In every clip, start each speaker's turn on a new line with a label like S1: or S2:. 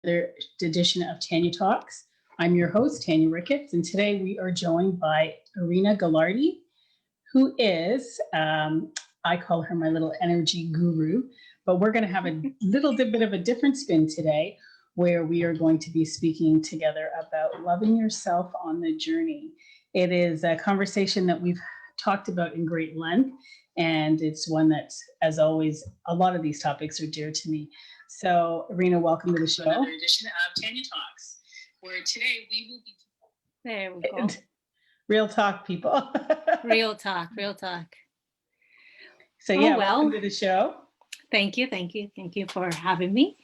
S1: another edition of Tanya Talks. I'm your host, Tanya Ricketts, and today we are joined by Irina Gallardi, who is, I call her my little energy guru, but we're going to have a little bit of a different spin today where we are going to be speaking together about loving yourself on the journey. It is a conversation that we've talked about in great length, and it's one that, as always, a lot of these topics are dear to me. So, Irina, welcome to the show. Another edition of Tanya Talks, where today we will be.
S2: There we go.
S1: Real talk, people.
S2: Real talk, real talk.
S1: So, yeah, welcome to the show.
S2: Thank you for having me.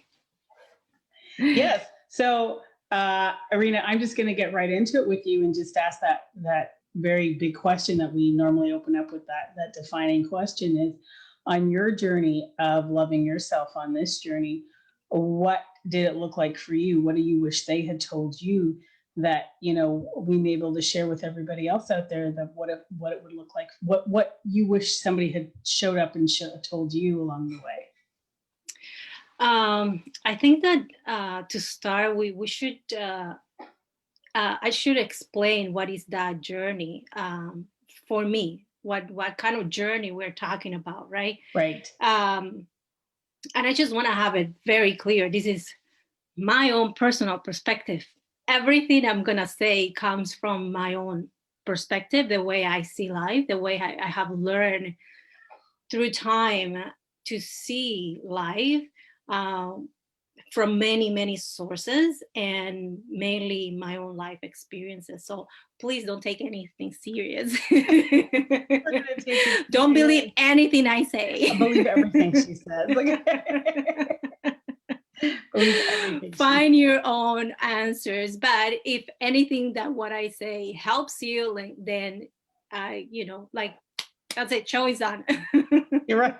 S1: Yes. So, Irina, I'm just going to get right into it with you and just ask that very big question that we normally open up with. That defining question is, on your journey of loving yourself on this journey, what did it look like for you? What do you wish they had told you that, we may be able to share with everybody else out there, that what it would look like, what you wish somebody had showed up and told you along the way?
S2: I think that to start, we should, I should explain what is that journey for me, what kind of journey we're talking about, right?
S1: Right.
S2: And I just want to have it very clear. This is my own personal perspective. Everything I'm going to say comes from my own perspective, the way I see life, the way I have learned through time to see life from many sources, and mainly my own life experiences. So please don't take anything serious. Don't believe anything I say.
S1: I believe everything she says.
S2: Find your own answers, but if anything that what I say helps you, then that's it, show is on.
S1: You're right.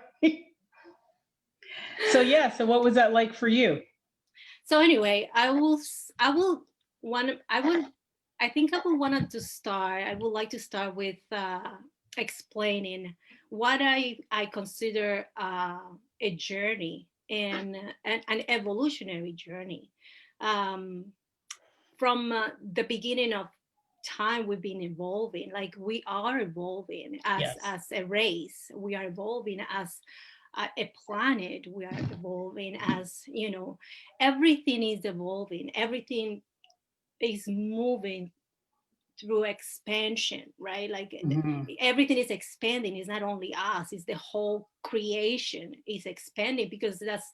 S1: So what was that like for you?
S2: So anyway, I think I would want to start. I would like to start with explaining what I consider a journey and an evolutionary journey. From the beginning of time, we've been evolving. Like, we are evolving as a race. We are evolving as a planet. We are evolving as, everything is evolving. Everything is moving through expansion, right? Like everything is expanding. It's not only us, it's the whole creation is expanding, because that's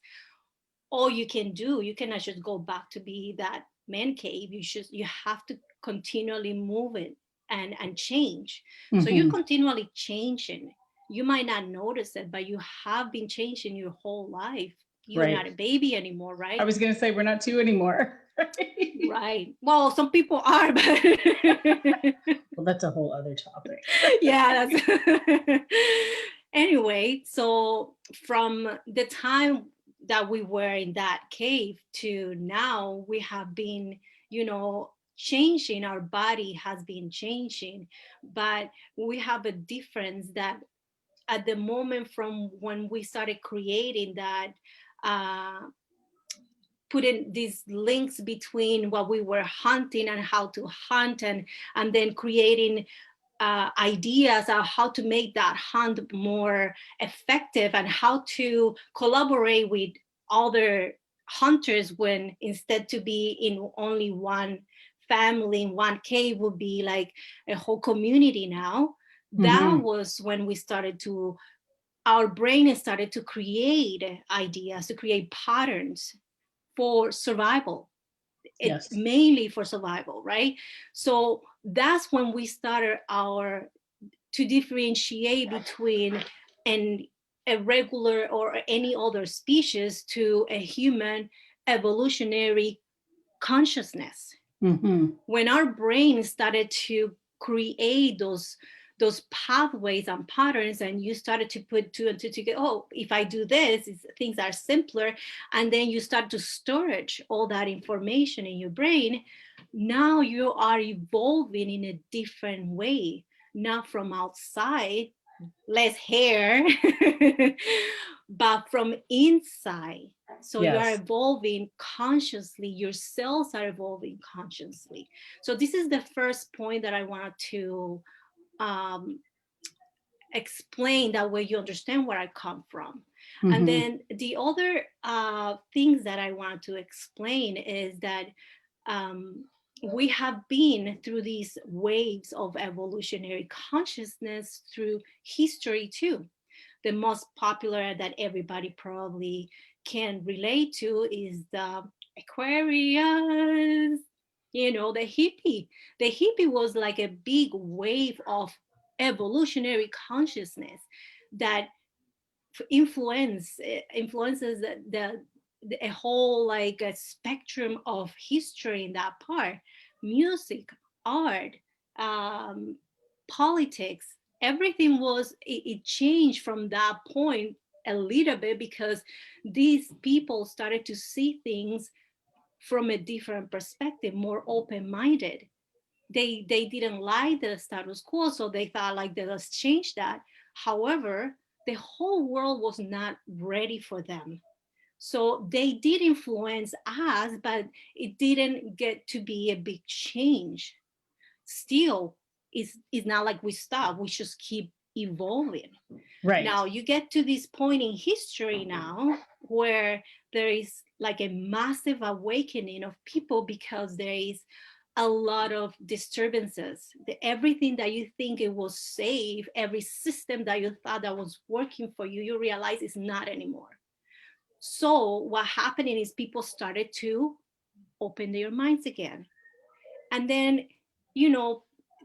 S2: all you can do. You cannot just go back to be that man cave. You have to continually move it and change. So you're continually changing. You might not notice it, but you have been changing your whole life. You're not a baby anymore, right?
S1: I was going to say, we're not two anymore.
S2: Right. Well, some people are, but
S1: well, that's a whole other topic.
S2: Yeah, that's anyway. So from the time that we were in that cave to now, we have been, changing. Our body has been changing, but we have a difference that at the moment from when we started creating that, putting these links between what we were hunting and how to hunt, and then creating ideas on how to make that hunt more effective, and how to collaborate with other hunters, when instead to be in only one family in one cave would be like a whole community now. That was when we started to, our brain started to create ideas, to create patterns for survival. It's mainly for survival, right? So that's when we started to differentiate between a regular or any other species to a human evolutionary consciousness. When our brain started to create those pathways and patterns, and you started to put two and two together, oh, if I do this, things are simpler, and then you start to storage all that information in your brain. Now you are evolving in a different way, not from outside, less hair, but from inside. So you are
S1: Yes.
S2: evolving consciously, your cells are evolving consciously. So this is the first point that I wanted to um, explain, that way you understand where I come from. And
S1: Mm-hmm.
S2: then the other things that I want to explain is that um, we have been through these waves of evolutionary consciousness through history too. The most popular that everybody probably can relate to is the Aquarius, you know, the hippie. The hippie was like a big wave of evolutionary consciousness that influences a whole like a spectrum of history in that part: music, art, um, politics. Everything was it changed from that point a little bit, because these people started to see things from a different perspective, more open-minded. They didn't like the status quo, so they thought like, let's change that. However, the whole world was not ready for them, so they did influence us, but it didn't get to be a big change. Still, it's not like we stop, we just keep evolving.
S1: Right.
S2: Now you get to this point in history now where there is like a massive awakening of people, because there is a lot of disturbances. Everything that you think it was safe, every system that you thought that was working for you, you realize it's not anymore. So what happening is people started to open their minds again. And then, you know,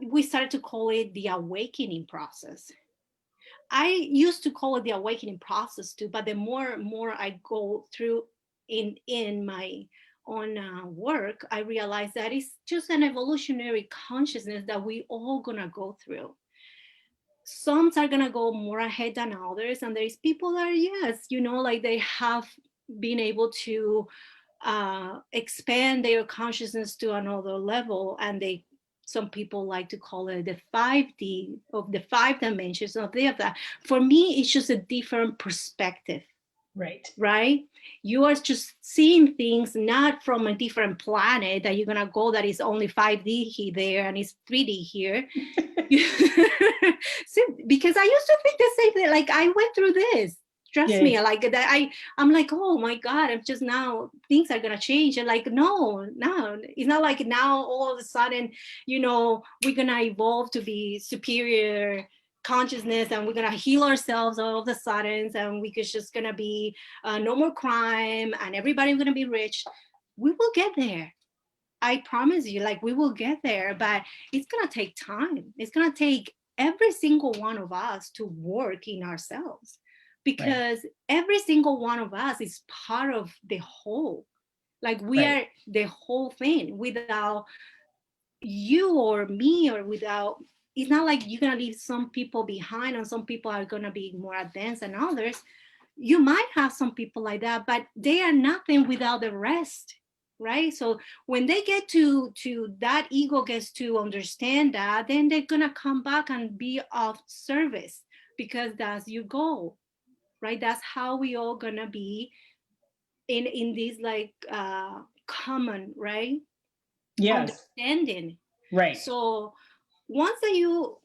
S2: we started to call it the awakening process. I used to call it the awakening process too, but the more I go through in my own work, I realize that it's just an evolutionary consciousness that we all gonna go through. Some are gonna go more ahead than others, and there's people that are, yes, you know, like they have been able to expand their consciousness to another level, and they, some people like to call it the 5D, of the five dimensions of that. For me, it's just a different perspective,
S1: Right.
S2: right? You are just seeing things not from a different planet that you're gonna go, that is only 5D here there and it's 3D here. See, because I used to think the same thing. Like, I went through this. Trust
S1: Yeah.
S2: me, like that. I'm like, oh my God, I'm just now things are gonna change. And like, no, it's not like now all of a sudden, you know, we're gonna evolve to be superior consciousness and we're gonna heal ourselves all of a sudden, and we could just gonna be no more crime and everybody's gonna be rich. We will get there. I promise you, like, we will get there, but it's gonna take time. It's gonna take every single one of us to work in ourselves,
S1: Right.
S2: because every single one of us is part of the whole. Like, we
S1: Right.
S2: are the whole thing. Without you or me, or without, it's not like you're gonna leave some people behind and some people are gonna be more advanced than others. You might have some people like that, but they are nothing without the rest, right? So when they get to that, ego gets to understand that, then they're gonna come back and be of service, because that's your goal, right? That's how we all gonna be in this like common, right,
S1: Yes.
S2: understanding.
S1: Right.
S2: So once that you,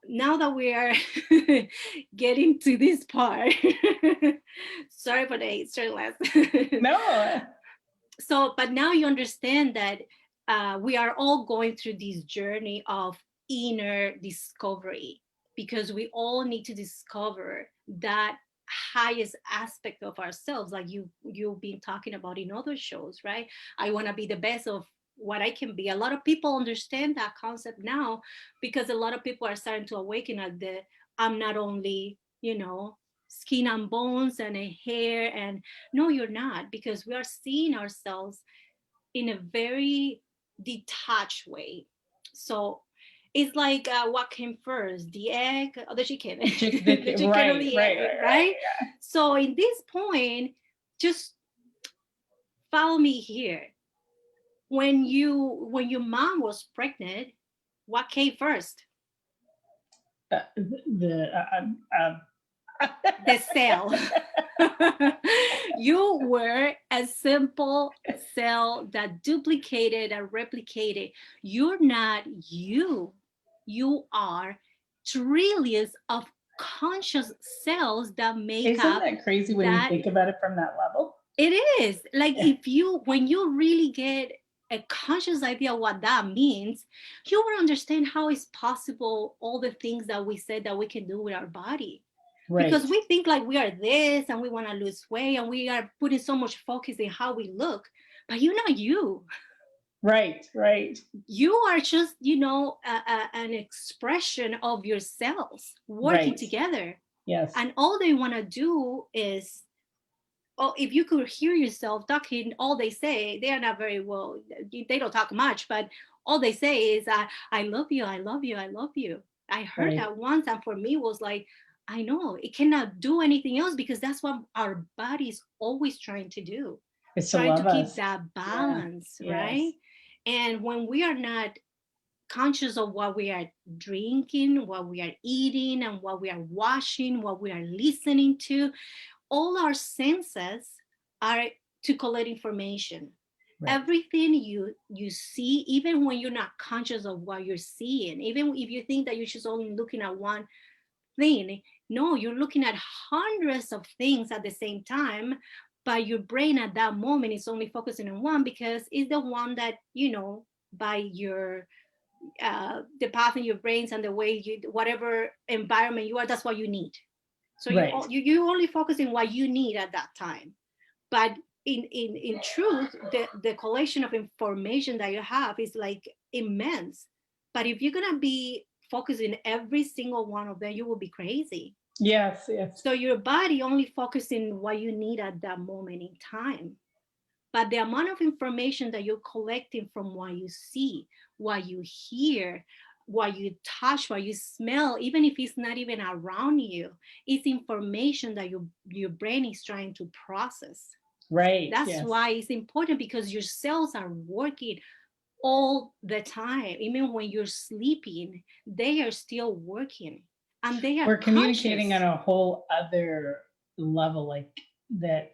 S2: now that we are getting to this part, sorry for the extra lesson.
S1: No.
S2: So, but now you understand that we are all going through this journey of inner discovery, because we all need to discover that highest aspect of ourselves, like you've been talking about in other shows, right? I want to be the best of what I can be. A lot of people understand that concept now, because a lot of people are starting to awaken at the, I'm not only, you know, skin and bones and a hair. And no, you're not, because we are seeing ourselves in a very detached way. So it's like what came first, the egg or the chicken? The chicken or
S1: Right.
S2: the
S1: Right.
S2: egg,
S1: Right. Right.
S2: right? So in this point, just follow me here. When your mom was pregnant, what came first?
S1: the
S2: the cell. You were a simple cell that duplicated and replicated. You're not you. You are trillions of conscious cells that make
S1: Isn't
S2: up
S1: that crazy when you
S2: that.
S1: think about it from that level?
S2: It is like when you really get a conscious idea of what that means, you will understand how it's possible all the things that we said that we can do with our body.
S1: Right.
S2: Because we think like we are this and we want to lose weight and we are putting so much focus in how we look, but you're not you.
S1: Right.
S2: You are just, an expression of your cells working together.
S1: Yes.
S2: And all they want to do is, if you could hear yourself talking, all they say, they are not very well, they don't talk much, but all they say is, I love you, I love you, I love you. I heard that once, and for me it was like, I know it cannot do anything else, because that's what our body is always trying to do.
S1: It's
S2: trying to keep that balance,
S1: yes.
S2: right? And when we are not conscious of what we are drinking, what we are eating, and what we are watching, what we are listening to, all our senses are to collect information. Right. Everything you see, even when you're not conscious of what you're seeing, even if you think that you're just only looking at one thing, no, you're looking at hundreds of things at the same time, but your brain at that moment is only focusing on one, because it's the one that, by your the path in your brains and the way you, whatever environment you are, that's what you need. So you only focus on what you need at that time. But in truth, the collection of information that you have is like immense. But if you're gonna be focusing every single one of them, you will be crazy.
S1: Yes.
S2: So your body only focusing what you need at that moment in time. But the amount of information that you're collecting from what you see, what you hear, what you touch, what you smell, even if it's not even around you, it's information that your brain is trying to process.
S1: Right.
S2: That's why it's important, because your cells are working all the time. Even when you're sleeping, they are still working, and they are.
S1: We're communicating on a whole other level, like that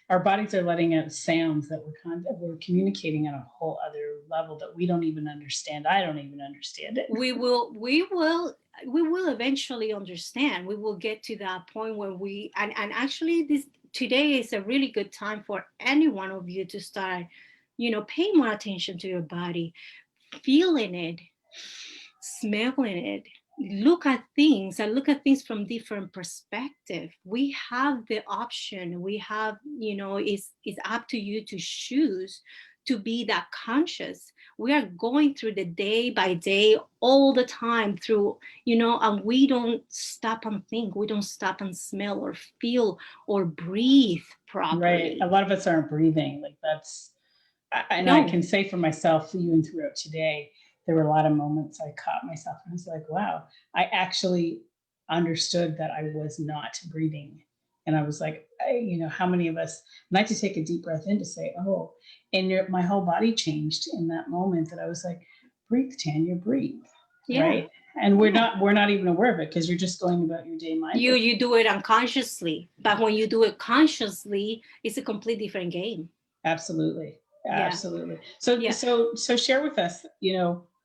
S1: our bodies are letting out sounds that we're communicating on a whole other level that we don't even understand. I don't even understand it.
S2: We will eventually understand. We will get to that point where and actually today is a really good time for any one of you to start, paying more attention to your body, feeling it, smelling it. Look at things from different perspective. We have the option. We have, it's up to you to choose to be that conscious. We are going through the day by day all the time through, and we don't stop and think. We don't stop and smell or feel or breathe properly.
S1: Right. A lot of us aren't breathing. Like I can say for myself, even throughout today, there were a lot of moments I caught myself and I was like, wow, I actually understood that I was not breathing. And I was like, how many of us, and I had to take a deep breath in to say, oh, and my whole body changed in that moment, that I was like, breathe, Tanya, breathe. Yeah. Right. And we're not even aware of it, because you're just going about your day mindfully.
S2: You do it unconsciously, but when you do it consciously, it's a completely different game.
S1: Absolutely. So share with us,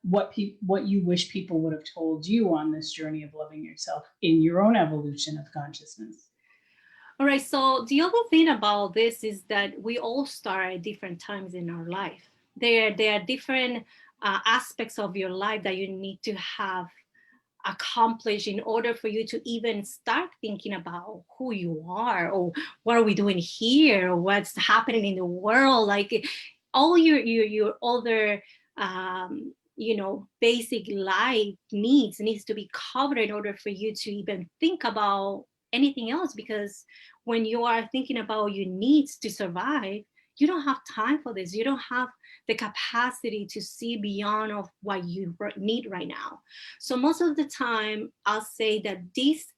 S1: what you wish people would have told you on this journey of loving yourself in your own evolution of consciousness.
S2: All right. So the other thing about this is that we all start at different times in our life. There are different aspects of your life that you need to have accomplished in order for you to even start thinking about who you are, or what are we doing here, or what's happening in the world. Like all your other basic life needs to be covered in order for you to even think about anything else. Because when you are thinking about your needs to survive, you don't have time for this. You don't have the capacity to see beyond of what you need right now. So most of the time, I'll say that these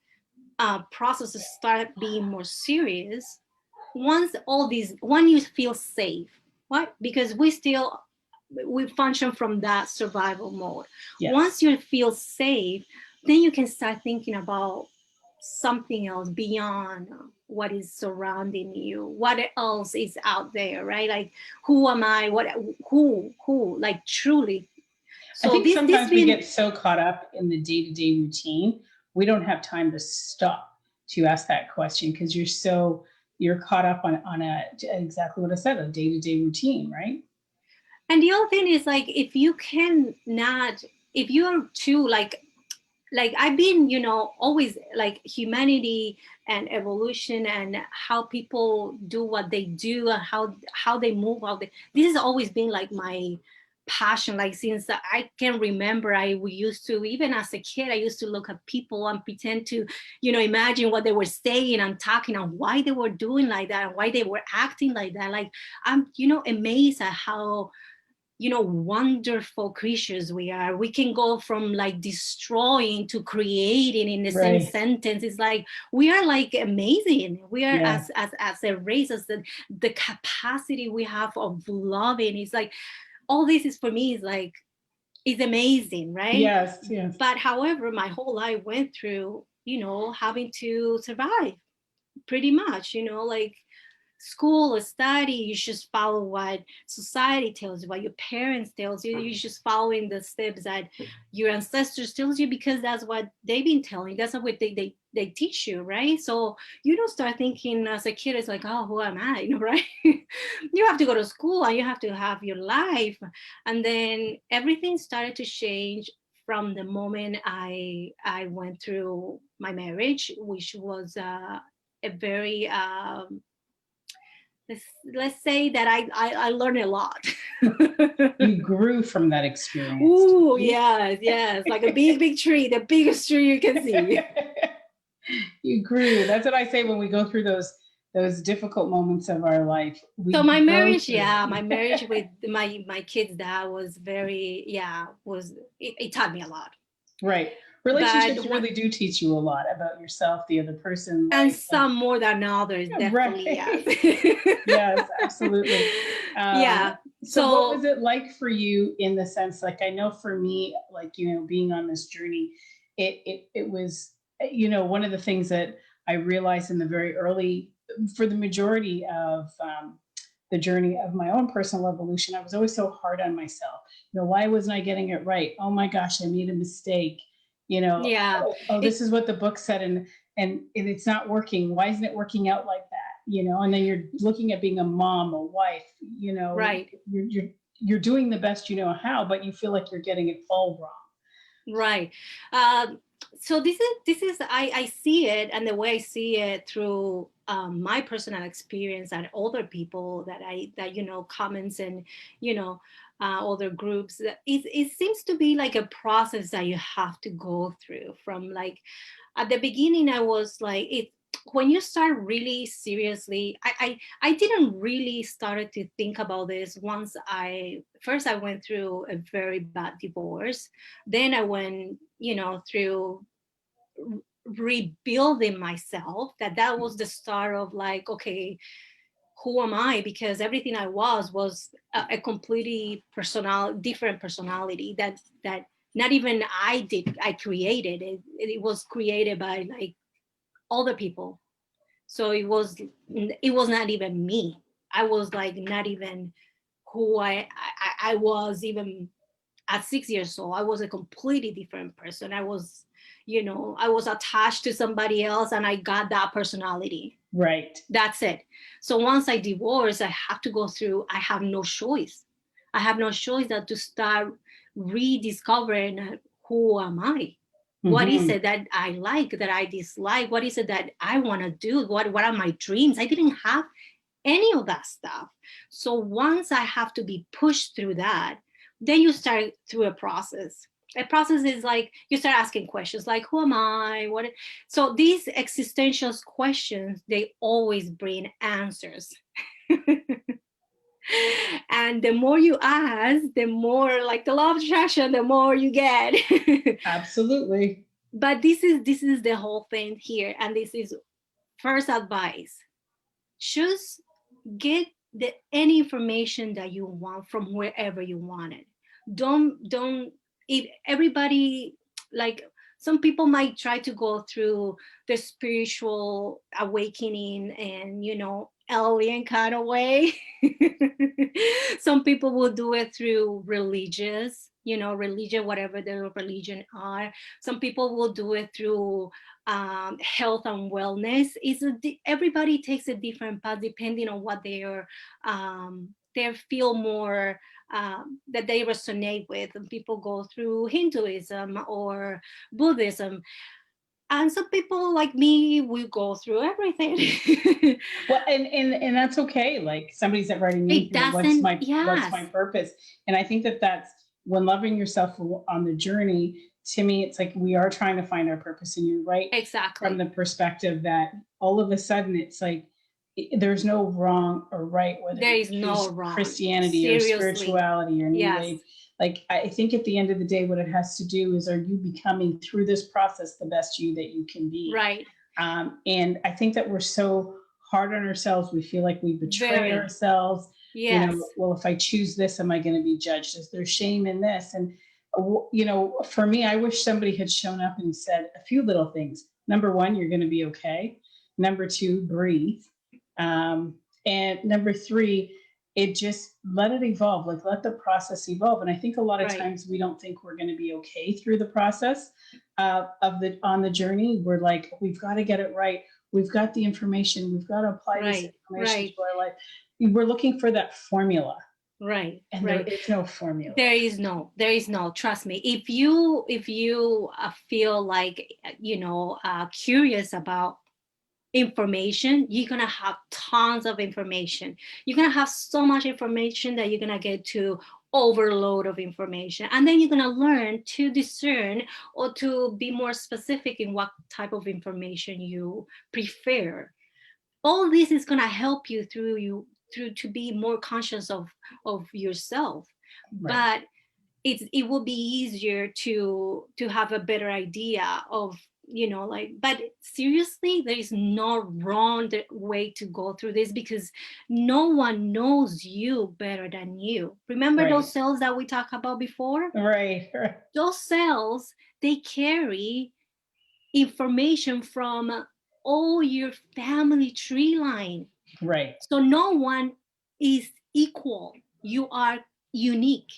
S2: processes start being more serious once you feel safe. Why? Because we function from that survival mode. Yes. Once you feel safe, then you can start thinking about something else beyond what is surrounding you, what else is out there, right? Like, who am I, what, who, like, truly.
S1: I
S2: So
S1: think
S2: this
S1: sometimes we
S2: been,
S1: get so caught up in the day-to-day routine, we don't have time to stop to ask that question because you're caught up on exactly what I said, a day-to-day routine, right?
S2: and the other thing is, like, if you can not, if you're too, like I've been, always like humanity and evolution and how people do what they do and how they move out there. This has always been like my passion. Like, since I can remember, we used to, even as a kid, I used to look at people and pretend to, imagine what they were saying and talking and why they were doing like that and why they were acting like that. Like, I'm, amazed at how, wonderful creatures we are. We can go from like destroying to creating in the same
S1: Right.
S2: sentence. It's like we are like amazing. We are,
S1: Yeah.
S2: as a race, as the capacity we have of loving. It's like all this is, for me, is like, is amazing, right?
S1: Yes. Yes.
S2: But however, my whole life went through, having to survive, pretty much, like school or study, you just follow what society tells you, what your parents tells you. You just following the steps that your ancestors tells you, because that's what they've been telling. That's what they teach you, right? So you don't start thinking as a kid, it's like, oh, who am I? Right? You have to go to school and you have to have your life. And then everything started to change from the moment I went through my marriage, which was a very let's say that I learned a lot.
S1: You grew from that experience, didn't
S2: Ooh,
S1: you?
S2: yes, yes, like a big tree, the biggest tree you can see.
S1: You grew. That's what I say when we go through those difficult moments of our life.
S2: So
S1: We
S2: my
S1: grow
S2: marriage,
S1: through
S2: yeah, my
S1: it.
S2: marriage with my kids dad was very, yeah, was it taught me a lot.
S1: Right.
S2: But
S1: Relationships really do teach you a lot about yourself, the other person,
S2: and
S1: life.
S2: some more than others, definitely, yes.
S1: Right. Yes, absolutely. Um,
S2: Yeah.
S1: so what was
S2: So
S1: it like for you in the sense, like, I know for me, like, being on this journey, it was, one of the things that I realized in the very early, for the majority of the journey of my own personal evolution, I was always so hard on myself. Why wasn't I getting it right? Oh my gosh, I made a mistake.
S2: yeah,
S1: Oh,
S2: it
S1: this is what the book said, and it's not working. Why isn't it working out like that? And then you're looking at being a mom, a wife.
S2: right.
S1: You're doing the best you know how, but you feel like you're getting it all wrong.
S2: Right. So this is I see it, and the way I see it through my personal experience and other people that comments and other groups. It seems to be like a process that you have to go through. From like at the beginning, I was like it. When you start really seriously, I didn't really started to think about this once I went through a very bad divorce. Then I went, through rebuilding myself. That was the start of like, okay, who am I? Because everything I was a completely different personality that not even I created it. It was created by like other people. So it was not even me. I was like not even who I was even at 6 years old. I was a completely different person. I was attached to somebody else and I got that personality.
S1: Right.
S2: That's it. So once I divorced, I have no choice. I have no choice than to start rediscovering who am I? What is
S1: Mm-hmm.
S2: it that I like, that I dislike? What is it that I want to do? What are my dreams? I didn't have any of that stuff. So once I have to be pushed through that, then you start through a process. A process is like you start asking questions like, who am I? What? So these existential questions, they always bring answers. And the more you ask, the more, like the law of attraction, the more you get.
S1: Absolutely.
S2: But this is the whole thing here, and this is first advice: choose, get any information that you want from wherever you want it. Don't if everybody, like, some people might try to go through the spiritual awakening and, alien kind of way. Some people will do it through religion, whatever their religion are. Some people will do it through health and wellness. Everybody takes a different path depending on what they feel more that they resonate with. And people go through Hinduism or Buddhism, and some people like me will go through everything.
S1: Well, and that's okay. Like somebody's writing in
S2: It
S1: here, what's
S2: doesn't.
S1: my
S2: Yes,
S1: purpose? And I think that's when loving yourself on the journey. To me, it's like we are trying to find our purpose, and you're right from
S2: exactly.
S1: the perspective that all of a sudden it's like there's no wrong or right, whether
S2: There
S1: you
S2: is no
S1: choose
S2: wrong.
S1: Christianity or
S2: Seriously.
S1: spirituality or New
S2: Yes.
S1: Age. Like I think at the end of the day, what it has to do is, are you becoming through this process the best you that you can be?
S2: Right.
S1: And I think that we're so hard on ourselves. We feel like we betray
S2: Very.
S1: ourselves.
S2: Yes.
S1: Well, if I choose this, am I going to be judged? Is there shame in this? And, for me, I wish somebody had shown up and said a few little things. Number one, you're going to be okay. Number two, breathe. And number three, it just let it evolve, like let the process evolve. And I think a lot of
S2: Right.
S1: times we don't think we're going to be okay through the process on the journey. We're like, we've got to get it right. We've got the information. We've got to apply this information to our life. We're looking for that formula.
S2: Right.
S1: And
S2: right.
S1: there is no formula.
S2: There is no, trust me. If you feel like, curious about information, you're going to have tons of information. You're going to have so much information that you're going to get to overload of information. And then you're going to learn to discern or to be more specific in what type of information you prefer. All this is going to help you through to be more conscious of yourself.
S1: Right.
S2: But it will be easier to have a better idea of, but seriously, there is no wrong way to go through this, because no one knows you better than you. Remember those cells that we talked about before?
S1: Right.
S2: Those cells, they carry information from all your family tree line.
S1: Right.
S2: So no one is equal. You are unique.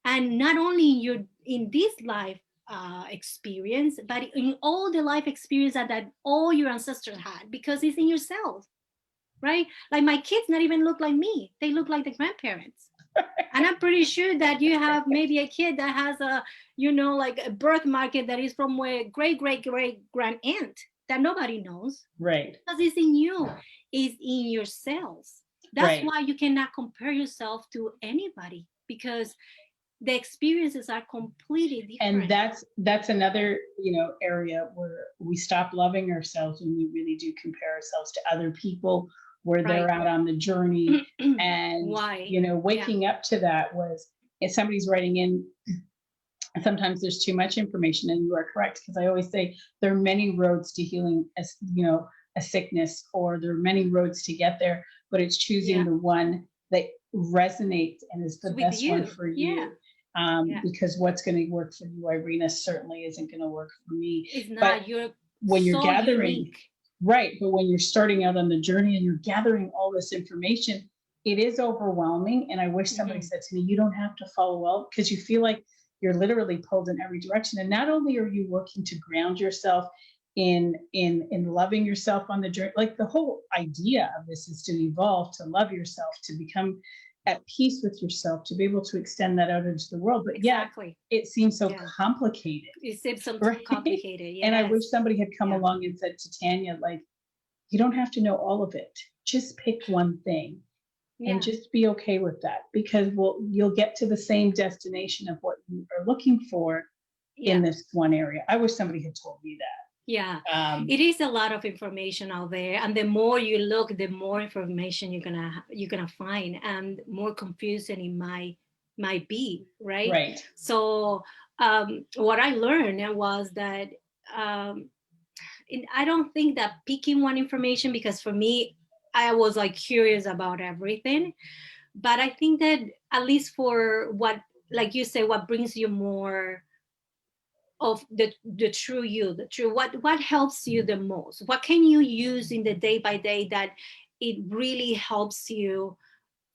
S2: And not only in this life experience, but in all the life experience that all your ancestors had, because it's in yourself, right? Like my kids not even look like me. They look like the grandparents. And I'm pretty sure that you have maybe a kid that has like a birthmark that is from a great grand aunt that nobody knows.
S1: Right.
S2: Because it's in you, it's in your cells. That's why you cannot compare yourself to anybody, because the experiences are completely different.
S1: And that's another area where we stop loving ourselves when we really do compare ourselves to other people, where they're out on the journey. And
S2: why?
S1: Waking up to that was, if somebody's writing in, sometimes there's too much information, and you are correct, because I always say there are many roads to healing a sickness, or there are many roads to get there, but it's choosing the one that resonates and is the best one for you. Because what's going to work for you, Irina, certainly isn't going to work for me.
S2: It's not.
S1: But when you're gathering,
S2: unique.
S1: Right, but when you're starting out on the journey and you're gathering all this information, it is overwhelming. And I wish somebody said to me, you don't have to follow up, because you feel like you're literally pulled in every direction. And not only are you working to ground yourself in loving yourself on the journey, like the whole idea of this is to evolve, to love yourself, to become at peace with yourself, to be able to extend that out into the world. But it seems so complicated.
S2: It seems so complicated. Yes.
S1: And I wish somebody had come along and said to Tanya, like, you don't have to know all of it. Just pick one thing and just be okay with that, because you'll get to the same destination of what you are looking for in this one area. I wish somebody had told me that.
S2: Yeah, it is a lot of information out there, and the more you look, the more information you're gonna find, and more confusing it might be, right?
S1: Right.
S2: So what I learned was that I don't think that picking one information, because for me, I was like curious about everything, but I think that at least for what, like you say, what brings you more of the true you, the true what helps you the most, what can you use in the day by day that it really helps you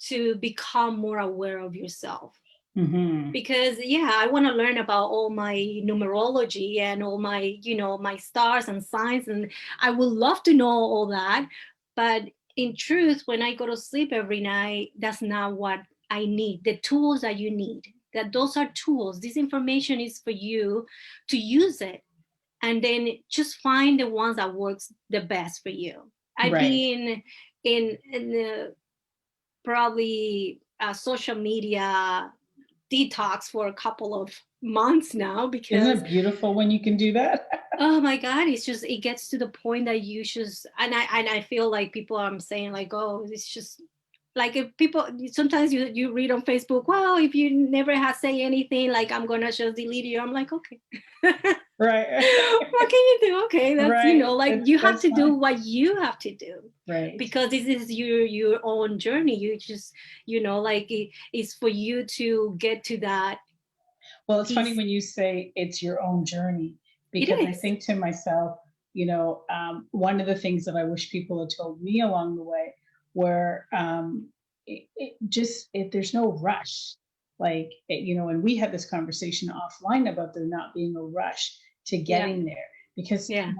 S2: to become more aware of yourself.
S1: Mm-hmm.
S2: Because yeah, I want to learn about all my numerology and all my, my stars and signs, and I would love to know all that. But in truth, when I go to sleep every night, that's not what I need. The tools that you need, that those are tools, this information is for you to use it, and then just find the ones that works the best for you. I've
S1: Right.
S2: been in the probably social media detox for a couple of months now,
S1: Isn't
S2: because
S1: it beautiful when you can do that?
S2: oh my god, it's just, it gets to the point that you just, and I feel like people are saying like, oh, it's just like, if people sometimes you read on Facebook, well, if you never have say anything, like, I'm gonna just delete you. I'm like, okay.
S1: Right.
S2: What can you do? Okay, that's,
S1: Right.
S2: like, you have
S1: That's
S2: to do
S1: fine.
S2: what you have to do,
S1: Right.
S2: because this is your own journey. You just, like, it's for you to get to that
S1: Well, it's funny
S2: peace.
S1: when you say it's your own journey,
S2: It
S1: because I
S2: is.
S1: think to myself, one of the things that I wish people had told me along the way were, there's no rush. Like, and we had this conversation offline about there not being a rush to
S2: Yeah.
S1: getting there, because
S2: Yeah.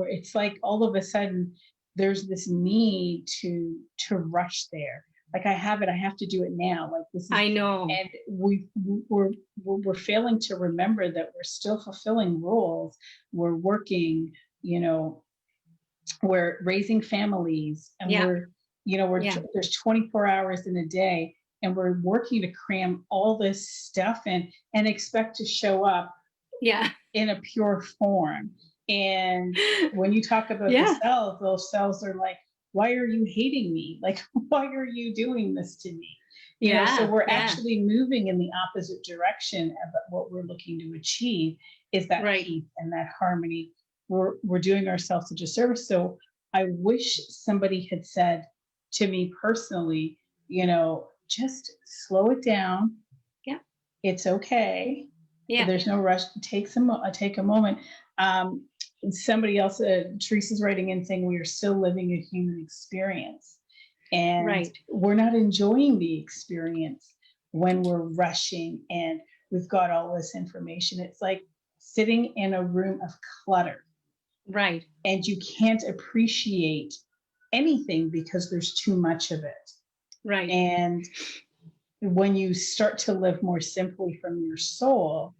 S1: it's like all of a sudden there's this need to rush there. Like, I have it, I have to do it now. Like, this is,
S2: I know.
S1: and we're failing to remember that we're still fulfilling roles. We're working, you know we're raising families, and
S2: Yeah. Yeah.
S1: there's 24 hours in a day, and we're working to cram all this stuff in and expect to show up
S2: Yeah.
S1: in a pure form. And when you talk about the
S2: Yeah.
S1: cells, those cells are like, why are you hating me? Like, why are you doing this to me? So
S2: Yeah.
S1: we're
S2: Yeah.
S1: actually moving in the opposite direction of what we're looking to achieve, is that
S2: Right.
S1: peace and that harmony. We're doing ourselves a disservice. So I wish somebody had said to me personally, just slow it down.
S2: Yeah.
S1: It's okay.
S2: Yeah.
S1: There's no rush. Take a moment. Um, Somebody else, Teresa's writing in saying we are still living a human experience, and
S2: Right.
S1: we're not enjoying the experience when we're rushing and we've got all this information. It's like sitting in a room of clutter,
S2: Right.
S1: and you can't appreciate anything because there's too much of it.
S2: Right.
S1: And when you start to live more simply from your soul,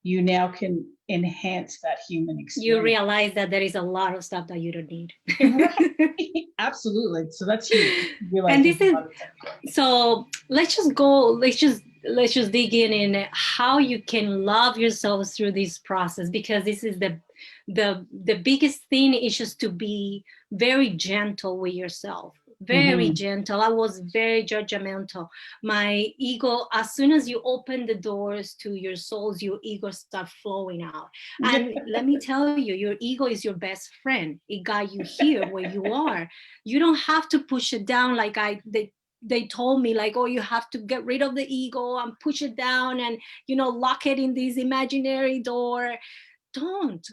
S1: you now can enhance that human
S2: You
S1: experience.
S2: realize that there is a lot of stuff that you don't need.
S1: Right. Absolutely. So that's huge.
S2: And
S1: Realizing
S2: this
S1: a
S2: is,
S1: lot of stuff.
S2: so let's just go, let's just dig in how you can love yourself through this process, because this is the biggest thing is just to be very gentle with yourself, very
S1: Mm-hmm.
S2: gentle. I was very judgmental. My ego, as soon as you open the doors to your souls, your ego start flowing out. And let me tell you, your ego is your best friend. It got you here where you are. You don't have to push it down like they told me, like, oh, you have to get rid of the ego and push it down and lock it in this imaginary door. Don't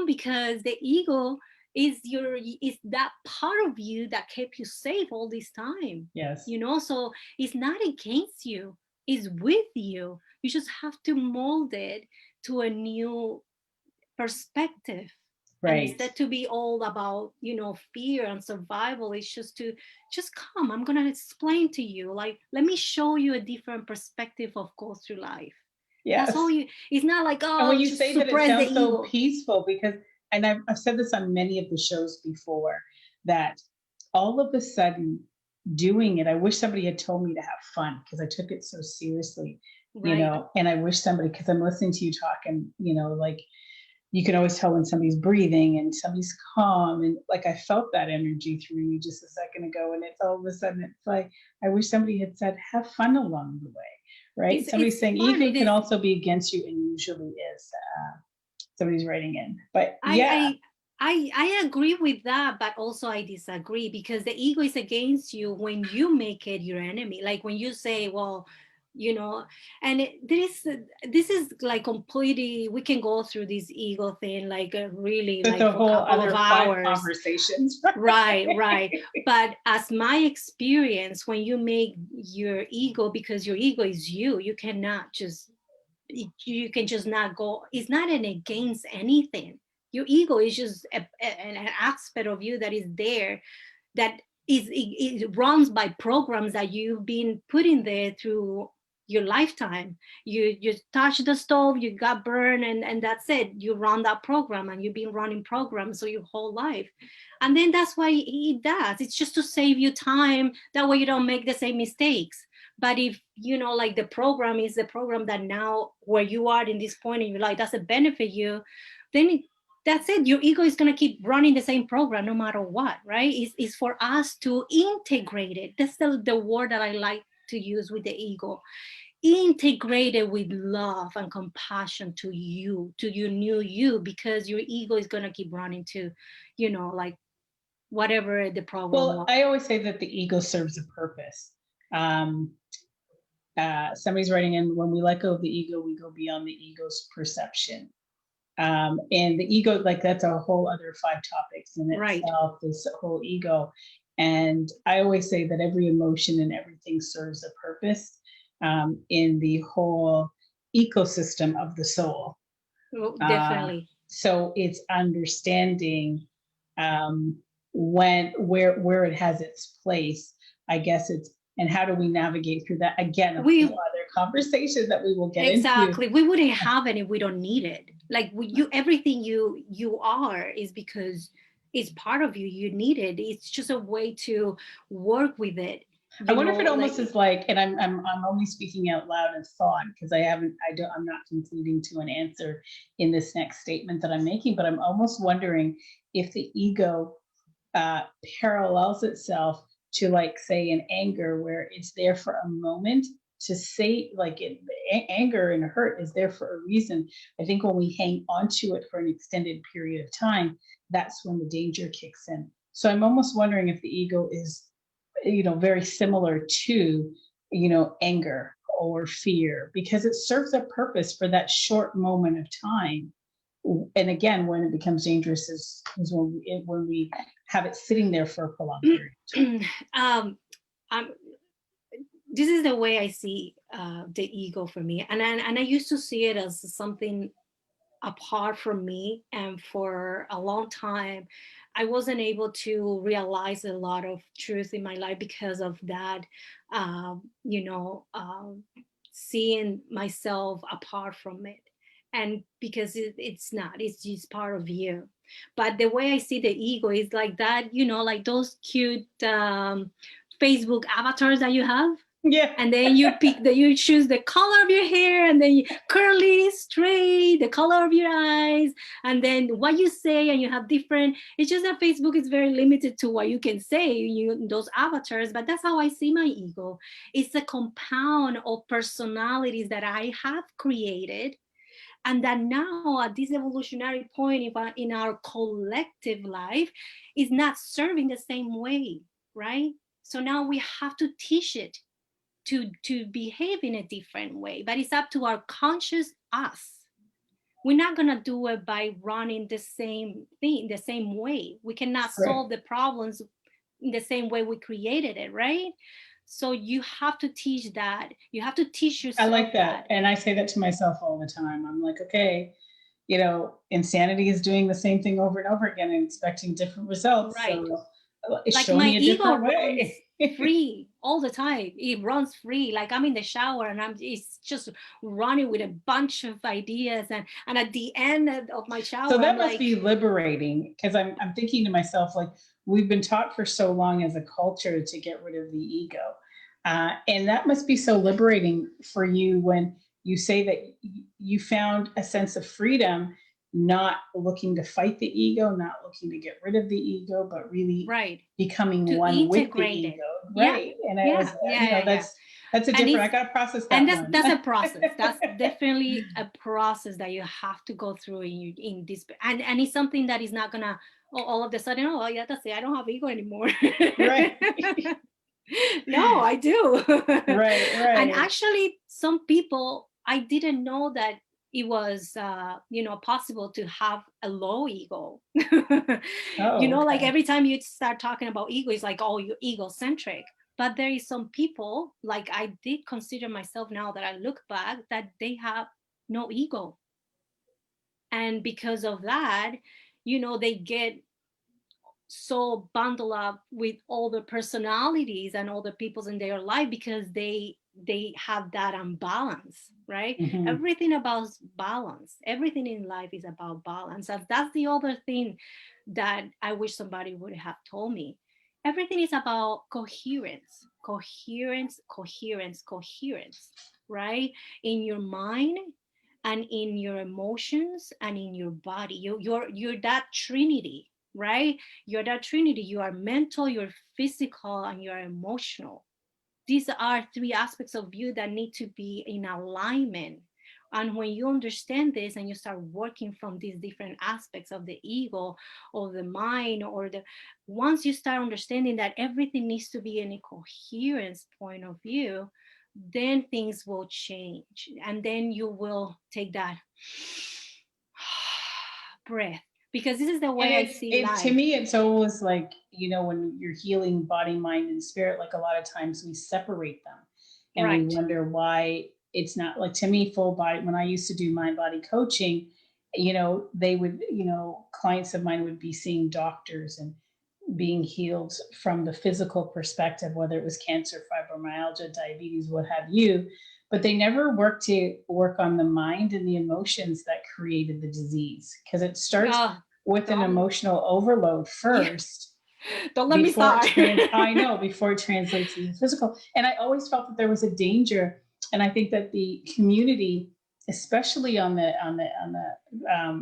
S2: Because the ego is that part of you that kept you safe all this time.
S1: Yes.
S2: So it's not against you, it's with you. You just have to mold it to a new perspective. And
S1: Right.
S2: instead to be all about fear and survival, it's just to just come. I'm going to explain to you, like, let me show you a different perspective of go through life. That's all
S1: Yes.
S2: you. It's not like,
S1: And when
S2: oh,
S1: you
S2: just
S1: say that, it
S2: suppress the
S1: sounds so
S2: ego.
S1: peaceful, because, and I've said this on many of the shows before, that all of a sudden doing it, I wish somebody had told me to have fun, because I took it so seriously,
S2: Right.
S1: and I wish somebody, because I'm listening to you talk, and, like, you can always tell when somebody's breathing and somebody's calm. And like, I felt that energy through you just a second ago. And it's all of a sudden, it's like, I wish somebody had said, have fun along the way. Right. Somebody's
S2: It's
S1: saying
S2: fun.
S1: ego
S2: It
S1: can
S2: is.
S1: also be against you, and usually is. Somebody's writing in, but yeah.
S2: I agree with that, but also I disagree, because the ego is against you when you make it your enemy. Like when you say, well, you know. And this is like completely, we can go through this ego thing like really
S1: That's
S2: like
S1: a
S2: for a
S1: whole
S2: couple of
S1: other 5
S2: hours.
S1: conversations.
S2: Right. But as my experience, when you make your ego, because your ego is you cannot just, you can just not go, it's not an against anything. Your ego is just an aspect of you that is there, that it runs by programs that you've been put in there through your lifetime. You touch the stove, you got burned, and that's it. You run that program, and you've been running programs so your whole life. And then that's why it does. It's just to save you time. That way you don't make the same mistakes. But if you know, like the program is the program that now where you are in this point in your life doesn't benefit you, then that's it. Your ego is going to keep running the same program no matter what, right? It's for us to integrate it. That's the word that I like to use with the ego. Integrate it with love and compassion to you, to your new you, because your ego is going to keep running to, you know, like whatever the program
S1: Well,
S2: was.
S1: I always say that the ego serves a purpose. Um, Somebody's writing in, when we let go of the ego, we go beyond the ego's perception. And the ego, like that's a whole other 5 topics in
S2: Right.
S1: itself, this whole ego. And I always say that every emotion and everything serves a purpose in the whole ecosystem of the soul.
S2: Definitely.
S1: So it's understanding um, where it has its place. I guess it's, and how do we navigate through that? Again, a
S2: We
S1: whole other conversation that we will get into.
S2: exactly, we wouldn't have it if we don't need it. Like you, everything you are is because it's part of you. You need it. It's just a way to work with it.
S1: I
S2: You
S1: wonder if
S2: know,
S1: it
S2: like
S1: almost is like, and I'm only speaking out loud in thought because I'm not concluding to an answer in this next statement that I'm making, but I'm almost wondering if the ego uh, parallels itself to, like, say, an anger where it's there for a moment to say, like, anger and hurt is there for a reason. I think when we hang on to it for an extended period of time, that's when the danger kicks in. So I'm almost wondering if the ego is, very similar to, anger or fear, because it serves a purpose for that short moment of time. And again, when it becomes dangerous is when we have it sitting there for a prolonged period of time.
S2: um, I'm, this is the way I see the ego for me, and I used to see it as something apart from me. And for a long time I wasn't able to realize a lot of truth in my life because of that. You know, seeing myself apart from it, and because it's not, it's just part of you. But the way I see the ego is like that, you know, like those cute Facebook avatars that you have,
S1: Yeah.
S2: and then you pick you choose the color of your hair, and then you, curly, straight, the color of your eyes, and then what you say, and you have different. It's just that Facebook is very limited to what you can say, you those avatars. But that's how I see my ego. It's a compound of personalities that I have created, and that now at this evolutionary point in our collective life is not serving the same way, right? So now we have to teach it to behave in a different way. But it's up to our conscious us. We're not going to do it by running the same thing the same way. We cannot
S1: Right.
S2: solve the problems in the same way we created it, right? So you have to teach that. You have to teach
S1: I
S2: yourself
S1: like that.
S2: that.
S1: And I say that to myself all the time. I'm like, okay, insanity is doing the same thing over and over again and expecting different results.
S2: Right.
S1: So
S2: Like
S1: show
S2: my
S1: me a
S2: ego
S1: different
S2: runs
S1: way.
S2: free all the time. It runs free. Like I'm in the shower and it's just running with a bunch of ideas, and at the end of my
S1: So
S2: shower I'm
S1: that must
S2: like,
S1: be liberating, because I'm thinking to myself, like, we've been taught for so long as a culture to get rid of the ego. And that must be so liberating for you when you say that you found a sense of freedom, not looking to fight the ego, not looking to get rid of the ego, but really
S2: right,
S1: becoming
S2: to
S1: one with the
S2: integrate it.
S1: ego.
S2: Yeah,
S1: Right. And it was,
S2: yeah.
S1: that's a
S2: And
S1: different, I
S2: it's,
S1: got to process
S2: and
S1: that one.
S2: that's a process. That's definitely a process that you have to go through in this, and it's something that is not gonna all of a sudden, oh yeah, that's it, I don't have ego anymore.
S1: Right.
S2: No, I do.
S1: Right,
S2: And
S1: right.
S2: actually, some people, I didn't know that it was, possible to have a low ego.
S1: Oh,
S2: Like
S1: okay.
S2: every time you start talking about ego, it's like, oh, you're egocentric. But there is some people, like I did consider myself, now that I look back, that they have no ego. And because of that, they get so bundled up with all the personalities and all the peoples in their life, because they have that unbalance, right?
S1: Hmm.
S2: Everything about balance, everything in life is about balance. And that's the other thing that I wish somebody would have told me. Everything is about coherence, coherence, coherence, coherence, right? In your mind and in your emotions and in your body. You're that trinity, right? You're that trinity. You are mental, you're physical, and you're emotional. These are three aspects of you that need to be in alignment. And when you understand this and you start working from these different aspects of the ego or the mind, or the once you start understanding that everything needs to be in a coherence point of view, then things will change. And then you will take that breath, because this is the
S1: And
S2: way I see
S1: it to
S2: life.
S1: me, it's always like, when you're healing body, mind, and spirit, like a lot of times we separate them and we
S2: Right.
S1: wonder why it's not like, to me, full body. When I used to do mind body coaching, they would, clients of mine would be seeing doctors and being healed from the physical perspective, whether it was cancer, fibromyalgia, diabetes, what have you. But they never work on the mind and the emotions that created the disease, because it starts
S2: Oh,
S1: with an
S2: don't,
S1: emotional overload
S2: yeah,
S1: first
S2: don't let me start.
S1: before it translates to the physical. And I always felt that there was a danger, and I think that the community, especially on the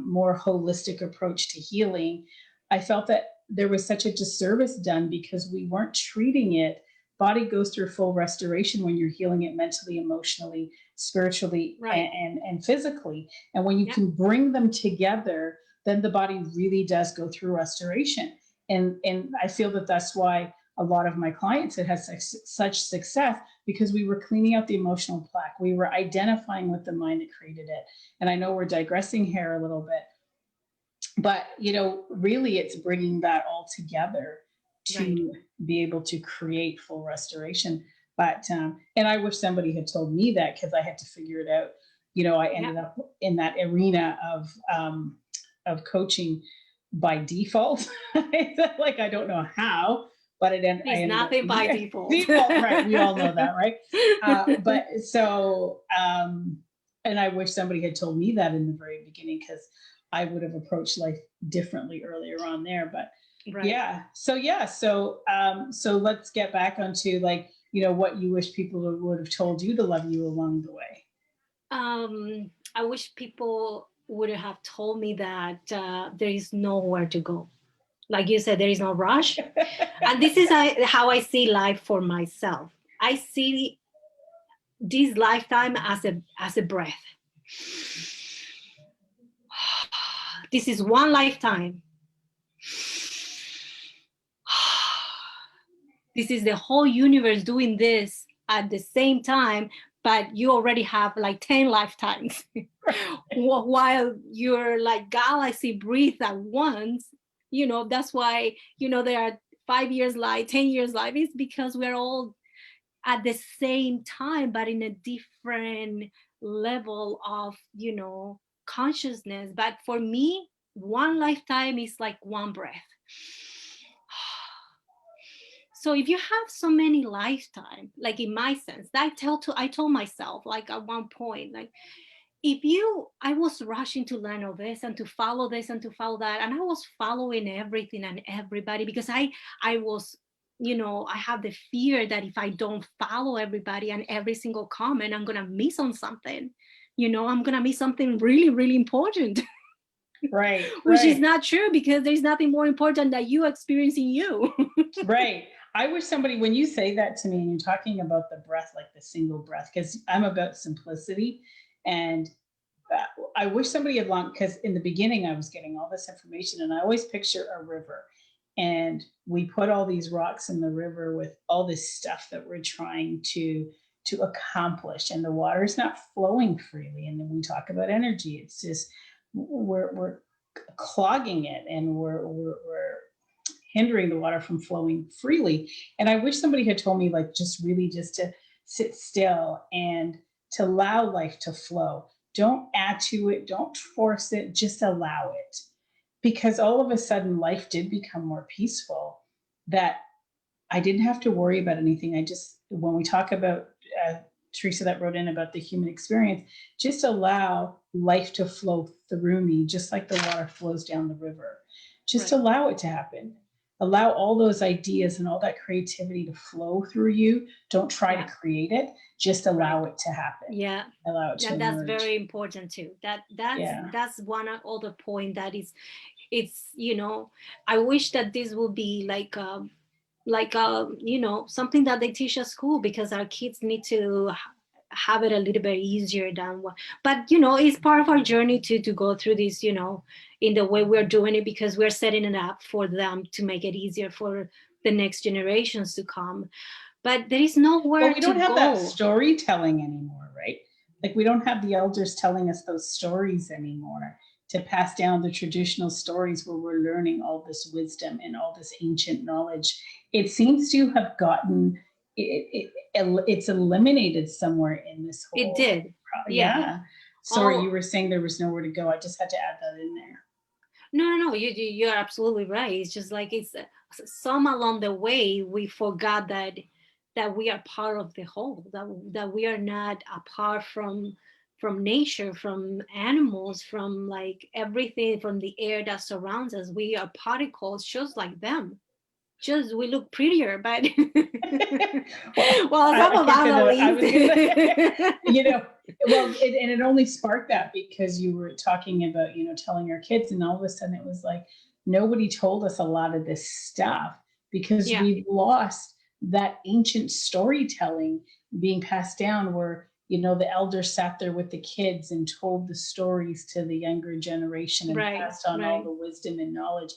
S1: more holistic approach to healing, I felt that there was such a disservice done because we weren't treating it. Body goes through full restoration when you're healing it mentally, emotionally, spiritually,
S2: Right.
S1: and physically. And when you
S2: Yeah.
S1: can bring them together, then the body really does go through restoration. And I feel that that's why a lot of my clients had such success, because we were cleaning out the emotional plaque. We were identifying with the mind that created it. And I know we're digressing here a little bit, but really it's bringing that all together
S2: Right.
S1: to be able to create full restoration. But and I wish somebody had told me that, because I had to figure it out. I
S2: Yeah.
S1: ended up in that arena of coaching by default. Like, I don't know how, but I
S2: There's
S1: ended up,
S2: nothing by
S1: yeah,
S2: default.
S1: default, right? We all know that, right? But so and I wish somebody had told me that in the very beginning, because I would have approached life differently earlier on there. But
S2: Right.
S1: so let's get back onto, like, what you wish people would have told you to love you along the way.
S2: I wish people would have told me that there is nowhere to go. Like you said, there is no rush. And this is how I see life for myself. I see this lifetime as a breath. This is one lifetime. This is the whole universe doing this at the same time, but you already have like 10 lifetimes. While your like galaxy breathe at once. That's why there are 5 years life, 10 years life. Is because we're all at the same time, but in a different level of consciousness. But for me, one lifetime is like one breath. So if you have so many lifetime, like in my sense, I told myself, like at one point, like, if you I was rushing to learn all this and to follow this and to follow that, and I was following everything and everybody, because I was, I have the fear that if I don't follow everybody and every single comment, I'm gonna miss on something. I'm gonna miss something really, really important.
S1: Right,
S2: Which is
S1: right,
S2: not true, because there's nothing more important than you experiencing you.
S1: right. I wish somebody, when you say that to me and you're talking about the breath, like the single breath, because I'm about simplicity. And I wish somebody had long, because in the beginning I was getting all this information and I always picture a river. and we put all these rocks in the river with all this stuff that we're trying to accomplish, and the water is not flowing freely. And then we talk about energy, it's just we're clogging it, and we're hindering the water from flowing freely. And I wish somebody had told me, like, just really just to sit still and to allow life to flow. Don't add to it, don't force it, just allow it. Because all of a sudden life did become more peaceful, that I didn't have to worry about anything. I just, when we talk about Teresa that wrote in about the human experience, just allow life to flow through me, just like the water flows down the river. Just
S2: Right.
S1: allow it to happen. Allow all those ideas and all that creativity to flow through you. Don't try
S2: Yeah.
S1: to create it. Just allow
S2: Right.
S1: it to happen.
S2: Yeah.
S1: Allow it to
S2: That's
S1: emerge.
S2: very important too.
S1: Yeah.
S2: That's one other point that is, it's, I wish that this would be like something that they teach at school, because our kids need to have it a little bit easier than what, but it's part of our journey to go through this, in the way we're doing it, because we're setting it up for them to make it easier for the next generations to come. But there is
S1: Well,
S2: nowhere
S1: we
S2: to
S1: don't have that
S2: go.
S1: storytelling anymore, right? Like, we don't have the elders telling us those stories anymore to pass down the traditional stories where we're learning all this wisdom and all this ancient knowledge. It seems to have gotten it's eliminated somewhere in this
S2: It
S1: whole.
S2: did. Yeah.
S1: Yeah. Sorry, you
S2: All
S1: were saying there was nowhere to go. I just had to add that in there.
S2: no, you're absolutely right. It's just like, it's some along the way we forgot that we are part of the whole, that we are not apart from nature, from animals, from like everything, from the air that surrounds us. We are particles just like them, just we look prettier, but
S1: Well,
S2: well, some
S1: I
S2: of
S1: can't
S2: us
S1: say
S2: at
S1: that. I was going to say,
S2: least.
S1: well, and it only sparked that because you were talking about, telling our kids, and all of a sudden it was like, nobody told us a lot of this stuff because
S2: Yeah.
S1: we've lost that ancient storytelling being passed down where, the elders sat there with the kids and told the stories to the younger generation and
S2: Right.
S1: passed on all
S2: Right.
S1: the wisdom and knowledge.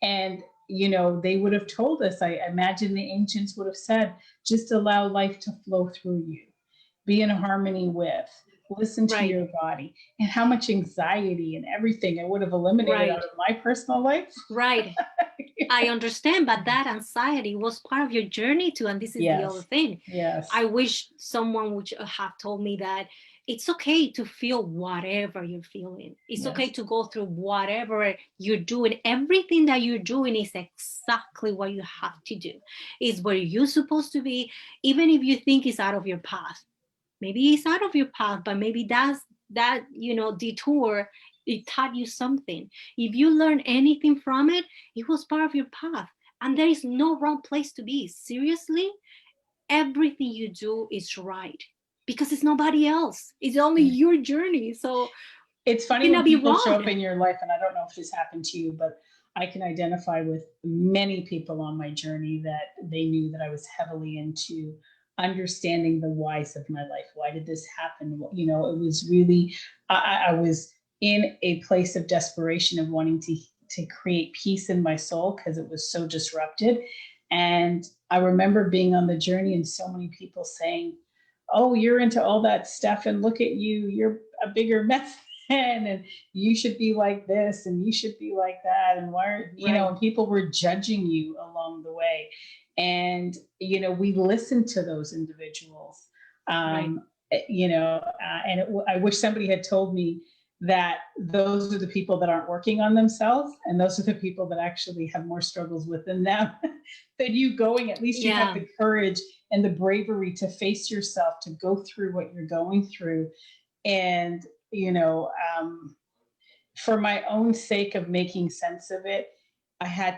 S1: And, they would have told us, I imagine the ancients would have said, just allow life to flow through you, be in harmony with, listen to
S2: Right.
S1: your body, and how much anxiety and everything it would have eliminated out
S2: Right.
S1: of my personal life.
S2: Right. I understand, but that anxiety was part of your journey too. And this is the other
S1: Yes.
S2: thing.
S1: Yes.
S2: I wish someone would have told me that it's okay to feel whatever you're feeling. It's okay
S1: Yes.
S2: to go through whatever you're doing. Everything that you're doing is exactly what you have to do. It's where you're supposed to be, even if you think it's out of your path. Maybe it's out of your path, but maybe that detour, it taught you something. If you learn anything from it, it was part of your path. And there is no wrong place to be. Seriously, everything you do is right, because it's nobody else, it's only your journey, so
S1: It's
S2: it
S1: funny when
S2: cannot be
S1: people show
S2: wrong.
S1: up in your life, and I don't know if this happened to you, but I can identify with many people on my journey that they knew that I was heavily into understanding the whys of my life. Why did this happen? It was really, I was in a place of desperation of wanting to create peace in my soul because it was so disrupted. And I remember being on the journey and so many people saying, "Oh, you're into all that stuff, and look at you, you're a bigger mess and you should be like this and you should be like that, and why are
S2: Right.
S1: and people were judging you along the way." And we listened to those individuals.
S2: Right.
S1: I wish somebody had told me that those are the people that aren't working on themselves, and those are the people that actually have more struggles within them than you going. At least you have
S2: Yeah.
S1: the courage and the bravery to face yourself, to go through what you're going through. And for my own sake of making sense of it, I had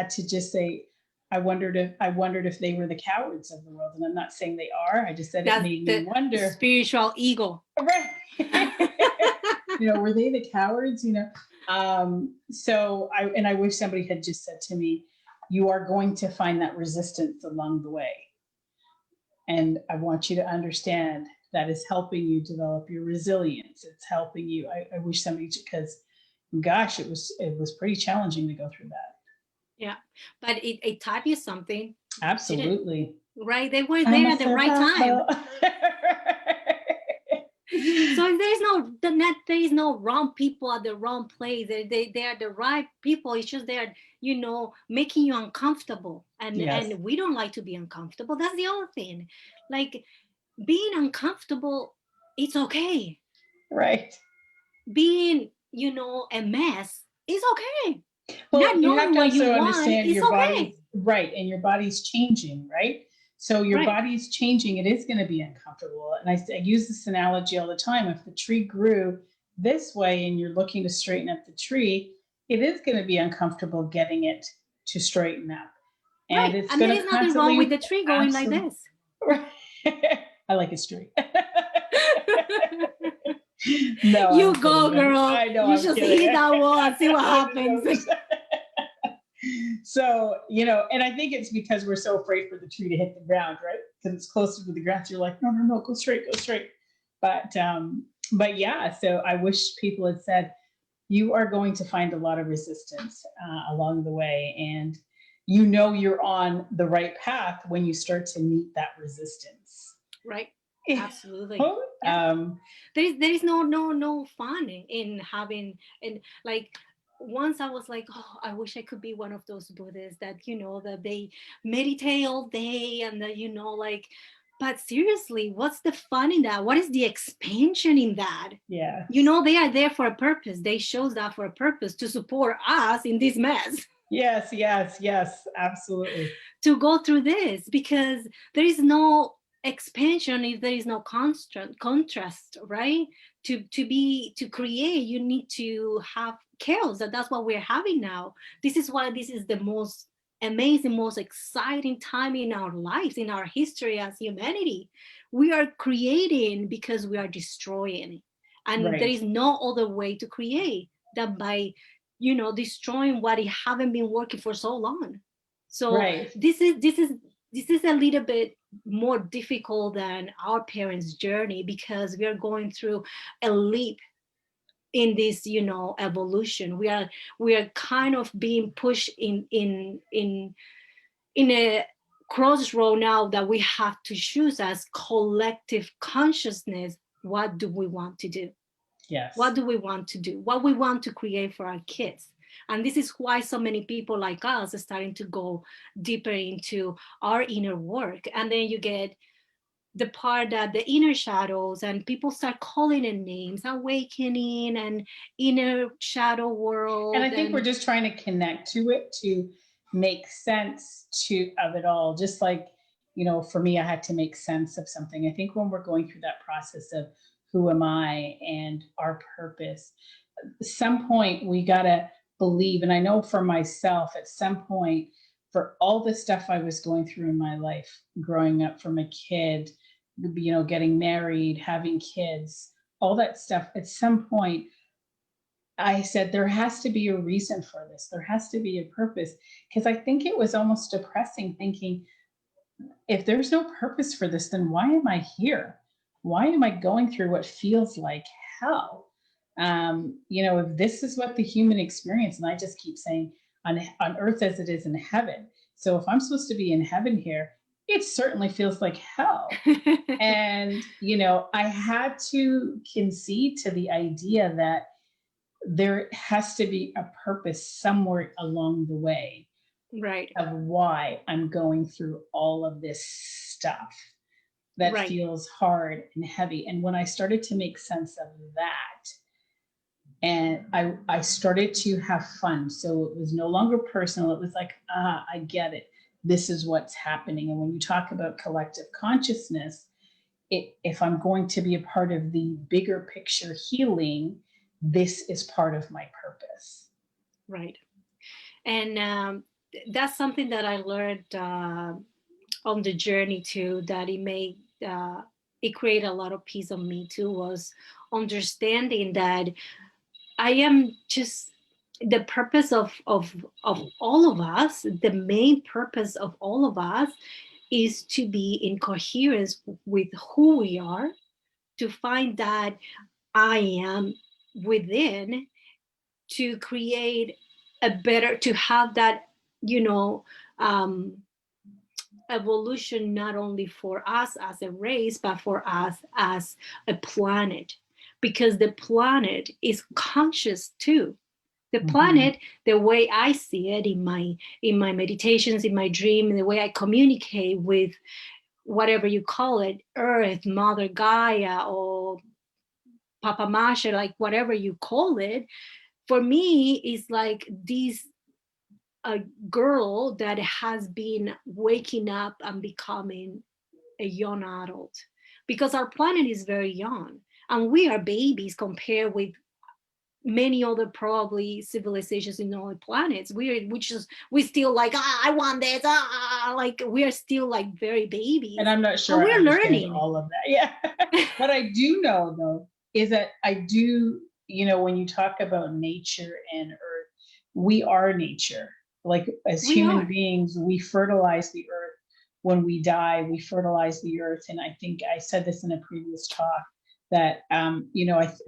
S1: to just say, I wondered if they were the cowards of the world. And I'm not saying they are. I just said it
S2: That's
S1: made me
S2: the
S1: wonder.
S2: spiritual ego.
S1: Right. Were they the cowards? So I wish somebody had just said to me, you are going to find that resistance along the way. And I want you to understand that is helping you develop your resilience. It's helping you. I wish somebody, because gosh, it was pretty challenging to go through that.
S2: Yeah, but it taught you something, didn't it?
S1: Absolutely.
S2: Right? They were
S1: I'm
S2: there
S1: a
S2: at the right time.
S1: survival.
S2: So if there's no the net, there is no wrong people at the wrong place. They are the right people. It's just they're, making you uncomfortable,
S1: Yes,
S2: and we don't like to be uncomfortable. That's the other thing. Like, being uncomfortable, it's okay.
S1: right.
S2: Being, a mess is okay.
S1: Well,
S2: Not
S1: you have
S2: knowing
S1: to
S2: what you
S1: also
S2: want
S1: understand
S2: is
S1: your body's
S2: okay.
S1: right and your body's changing, right? So your
S2: Right.
S1: body's changing, it is going to be uncomfortable. And I use this analogy all the time. If the tree grew this way and you're looking to straighten up the tree, it is going to be uncomfortable getting it to straighten up. And
S2: Right.
S1: it's
S2: And there
S1: going
S2: is
S1: to
S2: nothing wrong with
S1: constantly,
S2: the tree going like
S1: absolutely,
S2: this.
S1: I like it straight. No,
S2: You
S1: I'm
S2: go,
S1: kidding.
S2: girl.
S1: I know
S2: You
S1: I'm
S2: just
S1: kidding.
S2: hit that wall and see what
S1: I'm just
S2: happens.
S1: So, and I think it's because we're so afraid for the tree to hit the ground, right? Because it's closer to the ground. So you're like, no, no, no, go straight, go straight. But yeah, so I wish people had said, you are going to find a lot of resistance along the way. And you're on the right path when you start to meet that resistance.
S2: Right.
S1: You
S2: Absolutely.
S1: know?
S2: Yeah. There is no fun in having, and like, once I was like, oh, I wish I could be one of those Buddhists that, that they meditate all day, and that, like, but seriously, what's the fun in that? What is the expansion in that?
S1: Yeah.
S2: They are there for a purpose. They chose that for a purpose, to support us in this mess.
S1: Yes, yes, yes, absolutely.
S2: To go through this, because there is no expansion if there is no contrast, right? To create, you need to have chaos, and that's what we're having now. This is why this is the most amazing, most exciting time in our lives, in our history as humanity. We are creating because we are destroying, and there
S1: Right,
S2: is no other way to create than by, destroying what it haven't been working for so long. So
S1: right.
S2: this is a little bit more difficult than our parents' journey, because we are going through a leap in this, evolution. We are kind of being pushed in a crossroad now, that we have to choose as collective consciousness. What do we want to do? What
S1: Yes.
S2: do we want to do? What we want to create for our kids? And this is why so many people like us are starting to go deeper into our inner work. And then you get the part that the inner shadows, and people start calling it names, awakening and inner shadow
S1: And I
S2: world.
S1: think we're
S2: And
S1: just trying to connect to it to make sense of it all. Just like, for me, I had to make sense of something. I think when we're going through that process of who am I and our purpose, at some point we got to believe. And I know for myself, at some point, for all the stuff I was going through in my life, growing up from a kid, getting married, having kids, all that stuff, at some point, I said, there has to be a reason for this. There has to be a purpose. Because I think it was almost depressing thinking, if there's no purpose for this, then why am I here? Why am I going through what feels like hell? If this is what the human experience, and I just keep saying on earth as it is in heaven. So if I'm supposed to be in heaven here, it certainly feels like hell. And, I had to concede to the idea that there has to be a purpose somewhere along the way
S2: right,
S1: of why I'm going through all of this stuff that
S2: right,
S1: feels hard and heavy. And when I started to make sense of that, and I started to have fun. So it was no longer personal. It was like, I get it. This is what's happening. And when you talk about collective consciousness, if I'm going to be a part of the bigger picture healing, this is part of my purpose.
S2: right. And that's something that I learned on the journey too, that it created a lot of peace on me too, was understanding that I am just the purpose of all of us. The main purpose of all of us is to be in coherence with who we are, to find that I am within, to create to have that you know, um, evolution not only for us as a race, but for us as a planet, because the planet is conscious too. The
S1: Mhm.
S2: planet, the way I see it in my meditations, in my dream, the way I communicate with whatever you call it, Earth, Mother Gaia, or Papa Masha, like whatever you call it, for me is like this a girl that has been waking up and becoming a young adult, because our planet is very young and we are babies compared with many other probably civilizations in other planets. We still like, I want this, like we are still like very
S1: And
S2: babies,
S1: I'm not
S2: but
S1: sure I
S2: we're
S1: understand
S2: learning.
S1: all of that. Yeah. What I do know though is that I do, when you talk about nature and earth, we are nature. Like as
S2: We
S1: human
S2: are.
S1: beings, we fertilize the earth. When we die, we fertilize the earth. And I think I said this in a previous talk that,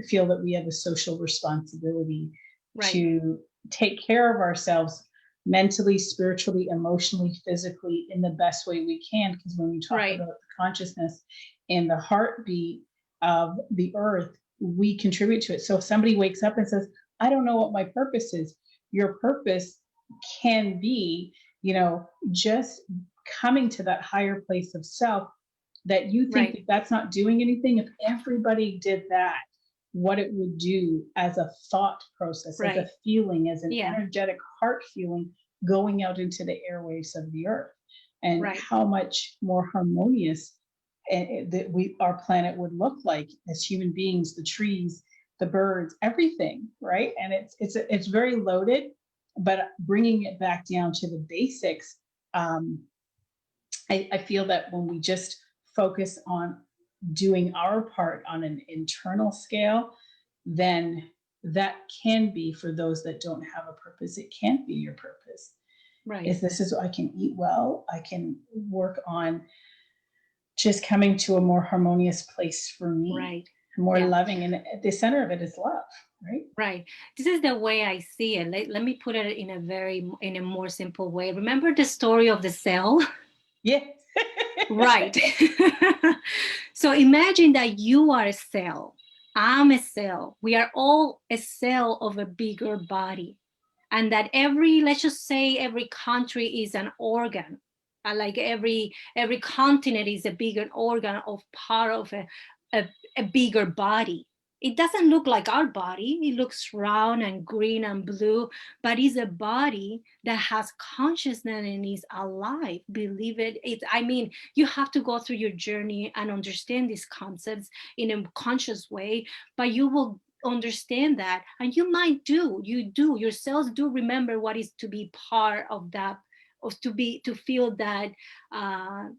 S1: feel that we have a social responsibility
S2: Right,
S1: to take care of ourselves mentally, spiritually, emotionally, physically in the best way we can. Because when we talk
S2: right,
S1: about the consciousness and the heartbeat of the earth, we contribute to it. So if somebody wakes up and says, I don't know what my purpose is, your purpose can be, just coming to that higher place of self that you think
S2: right.
S1: that that's not doing anything. If everybody did that, what it would do as a thought process, as a
S2: Right.
S1: feeling, as an
S2: Yeah.
S1: energetic heart feeling going out into the airwaves of the earth, and
S2: Right.
S1: how much more harmonious that our planet would look like as human beings, the trees, the birds, everything, right? And it's very loaded, but bringing it back down to the basics, um, I feel that when we just focus on doing our part on an internal scale, then that can be, for those that don't have a purpose, it can't be your purpose.
S2: Right.
S1: Is this is I can eat well, I can work on just coming to a more harmonious place for me,
S2: Right.
S1: more
S2: Yeah.
S1: loving, and at the center of it is love, right?
S2: Right. This is the way I see it. Let me put it in a more simple way. Remember the story of the cell?
S1: Yeah.
S2: Right. So imagine that you are a cell. I'm a cell. We are all a cell of a bigger body. And that let's just say every country is an organ. Like every continent is a bigger organ of part of a, a bigger body. It doesn't look like our body. It looks round and green and blue, but it's a body that has consciousness and is alive. Believe it. I mean, you have to go through your journey and understand these concepts in a conscious way, but you will understand that, and your cells do remember what is to be part of that, of to feel that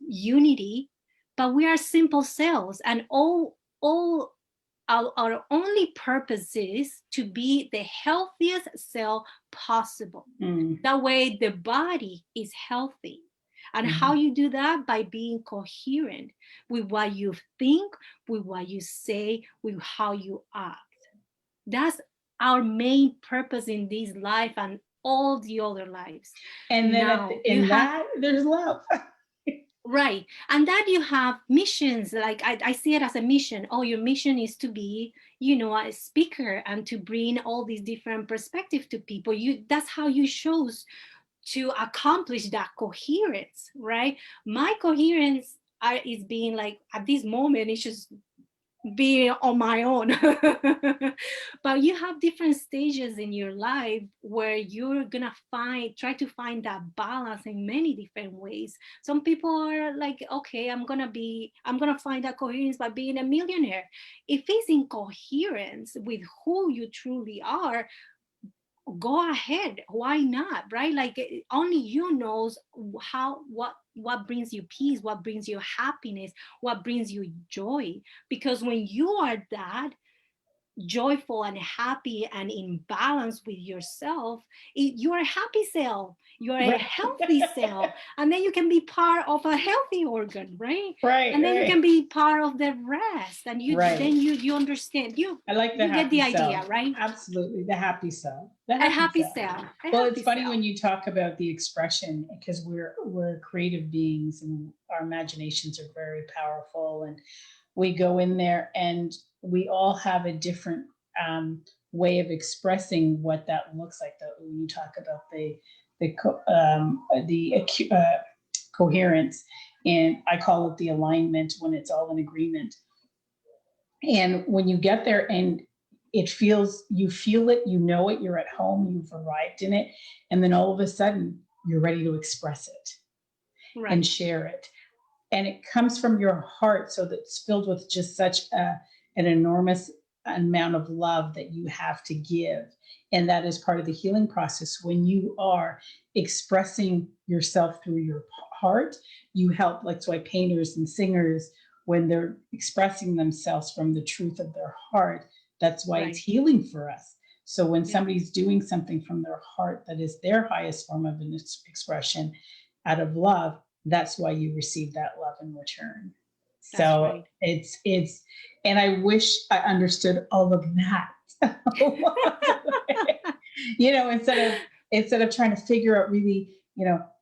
S2: unity. But we are simple cells, and all our only purpose is to be the healthiest cell possible.
S1: Mm,
S2: That way the body is healthy. And how
S1: mhm.
S2: you do that? By being coherent with what you think, with what you say, with how you act. That's our main purpose in this life and all the other lives.
S1: And then
S2: Now you
S1: in
S2: have,
S1: that, there's love.
S2: right, and that you have missions. Like I see it as a mission. Oh, your mission is to be, a speaker and to bring all these different perspectives to people. That's how you chose to accomplish that coherence, right? My coherence is being like at this moment, it's just be on my own. But you have different stages in your life where you're gonna try to find that balance in many different ways. Some people are like, okay, I'm gonna find that coherence by being a millionaire. If it's in coherence with who you truly are, go ahead, why not, right? Like only you knows how what brings you peace, what brings you happiness, what brings you joy. Because when you are that, joyful and happy and in balance with yourself, you're a happy cell, you're a
S1: Right.
S2: healthy cell, and then you can be part of a healthy organ, right?
S1: Right,
S2: And then you can
S1: right,
S2: be part of the rest, and
S1: right.
S2: you understand,
S1: I like the
S2: you get
S1: happy
S2: the idea,
S1: cell.
S2: right?
S1: Absolutely, the happy cell. The
S2: A
S1: happy
S2: happy
S1: cell.
S2: cell, a
S1: Well, it's
S2: happy
S1: funny when
S2: cell.
S1: you talk about the expression because we're creative beings and our imaginations are very powerful, and we go in there and we all have a different way of expressing what that looks like. That when you talk about the coherence, and I call it the alignment when it's all in agreement. And when you get there and you feel it, you know it, you're at home, you've arrived in it, and then all of a sudden you're ready to express it and
S2: Right.
S1: share it. And it comes from your heart, so that it's filled with just such an enormous amount of love that you have to give. And that is part of the healing process. When you are expressing yourself through your heart, you help. Like, so why painters and singers, when they're expressing themselves from the truth of their heart, that's why it's
S2: Right.
S1: healing for us. So when
S2: Yeah.
S1: somebody's doing something from their heart that is their highest form of an expression out of love, that's why you receive that love in return.
S2: That's
S1: So
S2: right.
S1: it's and I wish I understood all of that. Instead of trying to figure out really,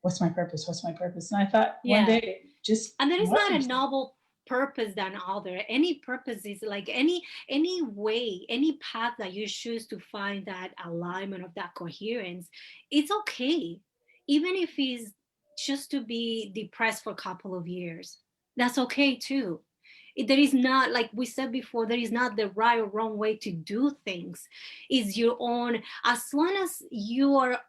S1: what's my purpose, and I thought one
S2: Yeah.
S1: day, just
S2: And there is
S1: love
S2: not a
S1: yourself.
S2: noble purpose than other. Any purpose is like any way, any path that you choose to find that alignment of that coherence, it's okay. Even if it's just to be depressed for a couple of years, that's okay too. There is not, like we said before, there is not the right or wrong way to do things. It's your own. As long as you are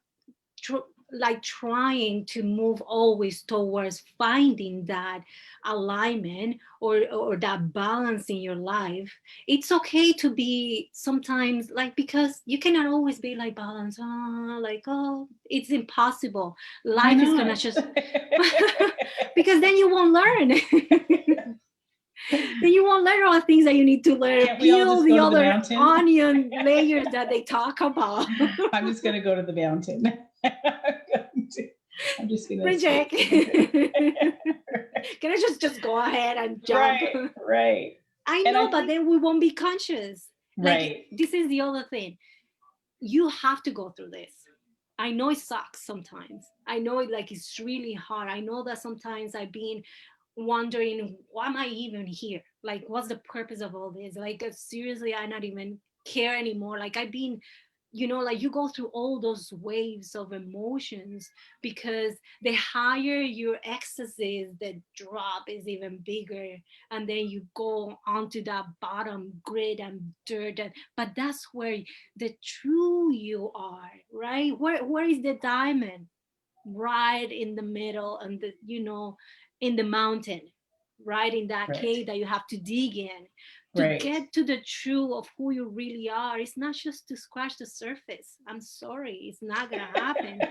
S2: like trying to move always towards finding that alignment or that balance in your life, it's okay to be sometimes like, because you cannot always be like balance, like, oh, it's impossible.
S1: Why
S2: Life is gonna
S1: not?
S2: just because then you won't learn. Then you won't learn all the things that you need to learn,
S1: Can't we all
S2: peel
S1: just
S2: the
S1: go to the
S2: other
S1: mountain?
S2: onion layers that they talk about.
S1: I'm just going to go to the mountain. I'm just going to
S2: Project.
S1: escape the mountain.
S2: Can I just go ahead and jump?
S1: Right, right.
S2: I
S1: And I
S2: know, but
S1: think,
S2: then we won't be conscious. Like,
S1: right,
S2: this is the other thing. You have to go through this. I know it sucks sometimes. I know it, like, it's really hard. I know that sometimes I've been wondering, why am I even here? Like, what's the purpose of all this? Like, seriously, I not even care anymore. Like, I've been, like, you go through all those waves of emotions, because the higher your ecstasy is, the drop is even bigger. And then you go onto that bottom grit and dirt. But that's where the true you are, right? Where is the diamond? Right in the middle, and in the mountain, right in that
S1: right,
S2: cave that you have to dig in to
S1: right.
S2: get to the truth of who you really are. It's not just to scratch the surface. I'm sorry, it's not gonna happen.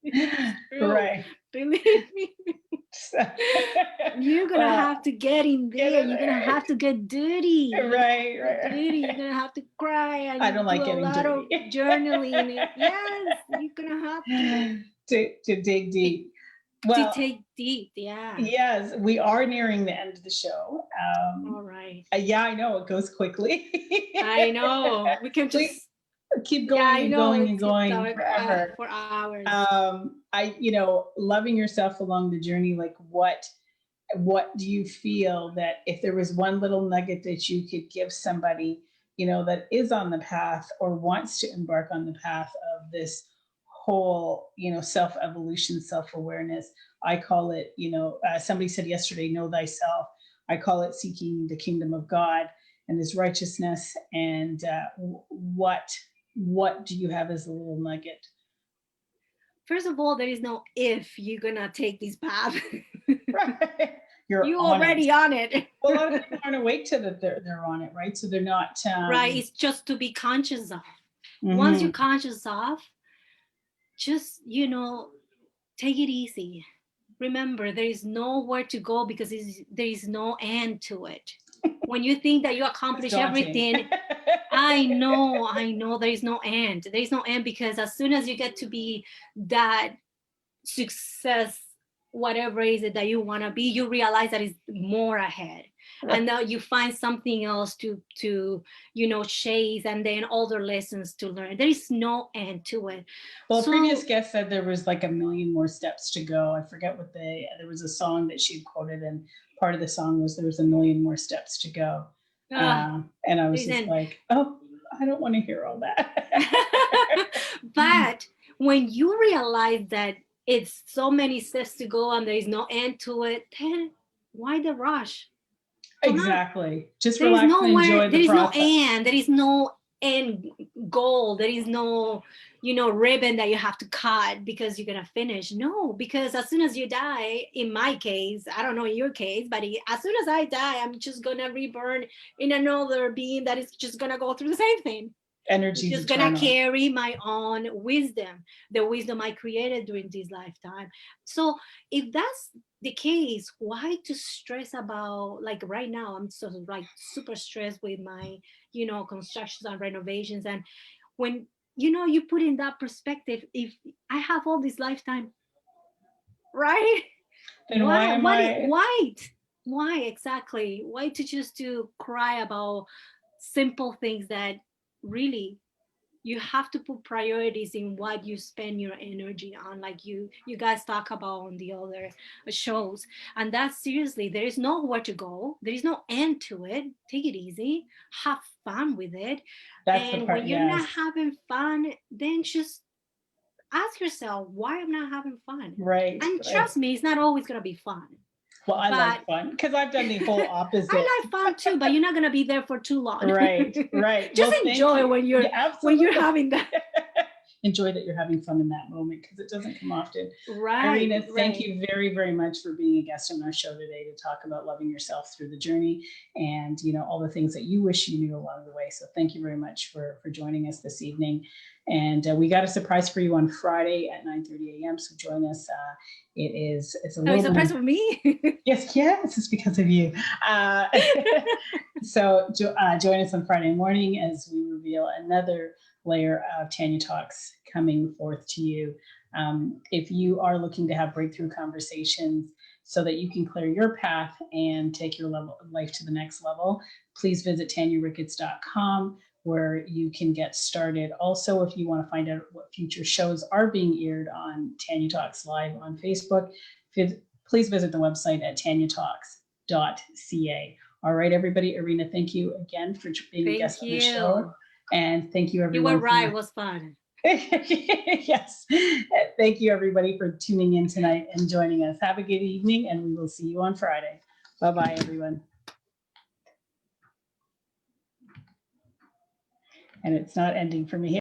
S2: It's true.
S1: Right.
S2: Believe me. You're gonna
S1: Well,
S2: have to get in
S1: get
S2: there.
S1: in
S2: You're gonna
S1: there.
S2: have to get dirty. You're gonna have
S1: Right,
S2: to get dirty. You're
S1: right.
S2: gonna have to cry
S1: I
S2: and
S1: don't
S2: do
S1: like
S2: a
S1: getting
S2: lot of
S1: dirty.
S2: journaling. Yes, you're gonna have to.
S1: To dig
S2: It,
S1: deep.
S2: to
S1: Well,
S2: take deep. Yeah.
S1: yes, we are nearing the end of the show.
S2: All right.
S1: Yeah, I know it goes quickly.
S2: I know. We can
S1: We
S2: just.
S1: keep
S2: Yeah,
S1: going
S2: I
S1: and
S2: know.
S1: going and
S2: It's
S1: going
S2: talk
S1: forever.
S2: for hours.
S1: Loving yourself along the journey, like what do you feel that if there was one little nugget that you could give somebody, that is on the path or wants to embark on the path of this whole, self evolution, self awareness? I call it, somebody said yesterday, know thyself. I call it seeking the kingdom of God and his righteousness. And what do you have as a little nugget?
S2: First of all, there is no if you're gonna take this path.
S1: Right. You're
S2: You
S1: on it.
S2: already on it.
S1: Well, a lot of people aren't awake to that they're on it, right? So they're not.
S2: Right. It's just to be conscious of. Once you're
S1: Mhm.
S2: conscious of, just take it easy. Remember, there is nowhere to go, because there is no end to it. When you think that you
S1: That's
S2: accomplish
S1: daunting.
S2: everything I know there is no end. There is no end, because as soon as you get to be that success, whatever is it that you want to be, you realize that is more ahead.
S1: Right.
S2: And now you find something else to chase, and then other lessons to learn. There is no end to it.
S1: Well,
S2: So
S1: a previous guest said there was like a million more steps to go. I forget what there was a song that she quoted, and part of the song was there was a million more steps to go. And I was just like, oh, I don't want to hear all that.
S2: But when you realize that it's so many steps to go and there is no end to it, then why the rush?
S1: Exactly. Just
S2: there
S1: relax
S2: is
S1: and enjoy the process.
S2: No end. There is no end goal. There is no, ribbon that you have to cut because you're gonna finish. No, because as soon as you die, in my case, I don't know in your case, but as soon as I die, I'm just gonna reborn in another being that is just gonna go through the same thing.
S1: Energy
S2: just gonna carry my own wisdom, the wisdom I created during this lifetime. So if that's the case, why to stress about, like right now I'm so like super stressed with my constructions and renovations. And when you put in that perspective, if I have all this lifetime, right,
S1: then
S2: why exactly, why to just to cry about simple things that really you have to put priorities in what you spend your energy on, like you guys talk about on the other shows. And that's seriously, there is nowhere to go, there is no end to it. Take it easy, have fun with it. And when you're not having fun, then just ask yourself, why I'm not having fun.
S1: Right.
S2: And trust me, it's not always going to be fun.
S1: Well, I like fun because I've done the whole opposite.
S2: I like fun too, but you're not going to be there for too long.
S1: Right.
S2: Just enjoy when you're having that.
S1: Enjoy that you're having fun in that moment, because it doesn't come often.
S2: Right.
S1: Irina, thank you very, very much for being a guest on our show today to talk about loving yourself through the journey and all the things that you wish you knew along the way. So thank you very much for joining us this evening. And we got a surprise for you on Friday at 9:30 a.m. So join us. It's a little
S2: surprise for me.
S1: Yes, it's because of you. So join us on Friday morning as we reveal another layer of Tanya Talks coming forth to you. If you are looking to have breakthrough conversations so that you can clear your path and take your life to the next level, please visit TanyaRicketts.com, where you can get started. Also, if you want to find out what future shows are being aired on Tanya Talks Live on Facebook, please visit the website at tanyatalks.ca. All right, everybody. Irina, thank you again for being a guest on the show. And thank you, everyone.
S2: You were right. It was fun.
S1: Yes. Thank you, everybody, for tuning in tonight and joining us. Have a good evening, and we will see you on Friday. Bye-bye, everyone. And it's not ending for me.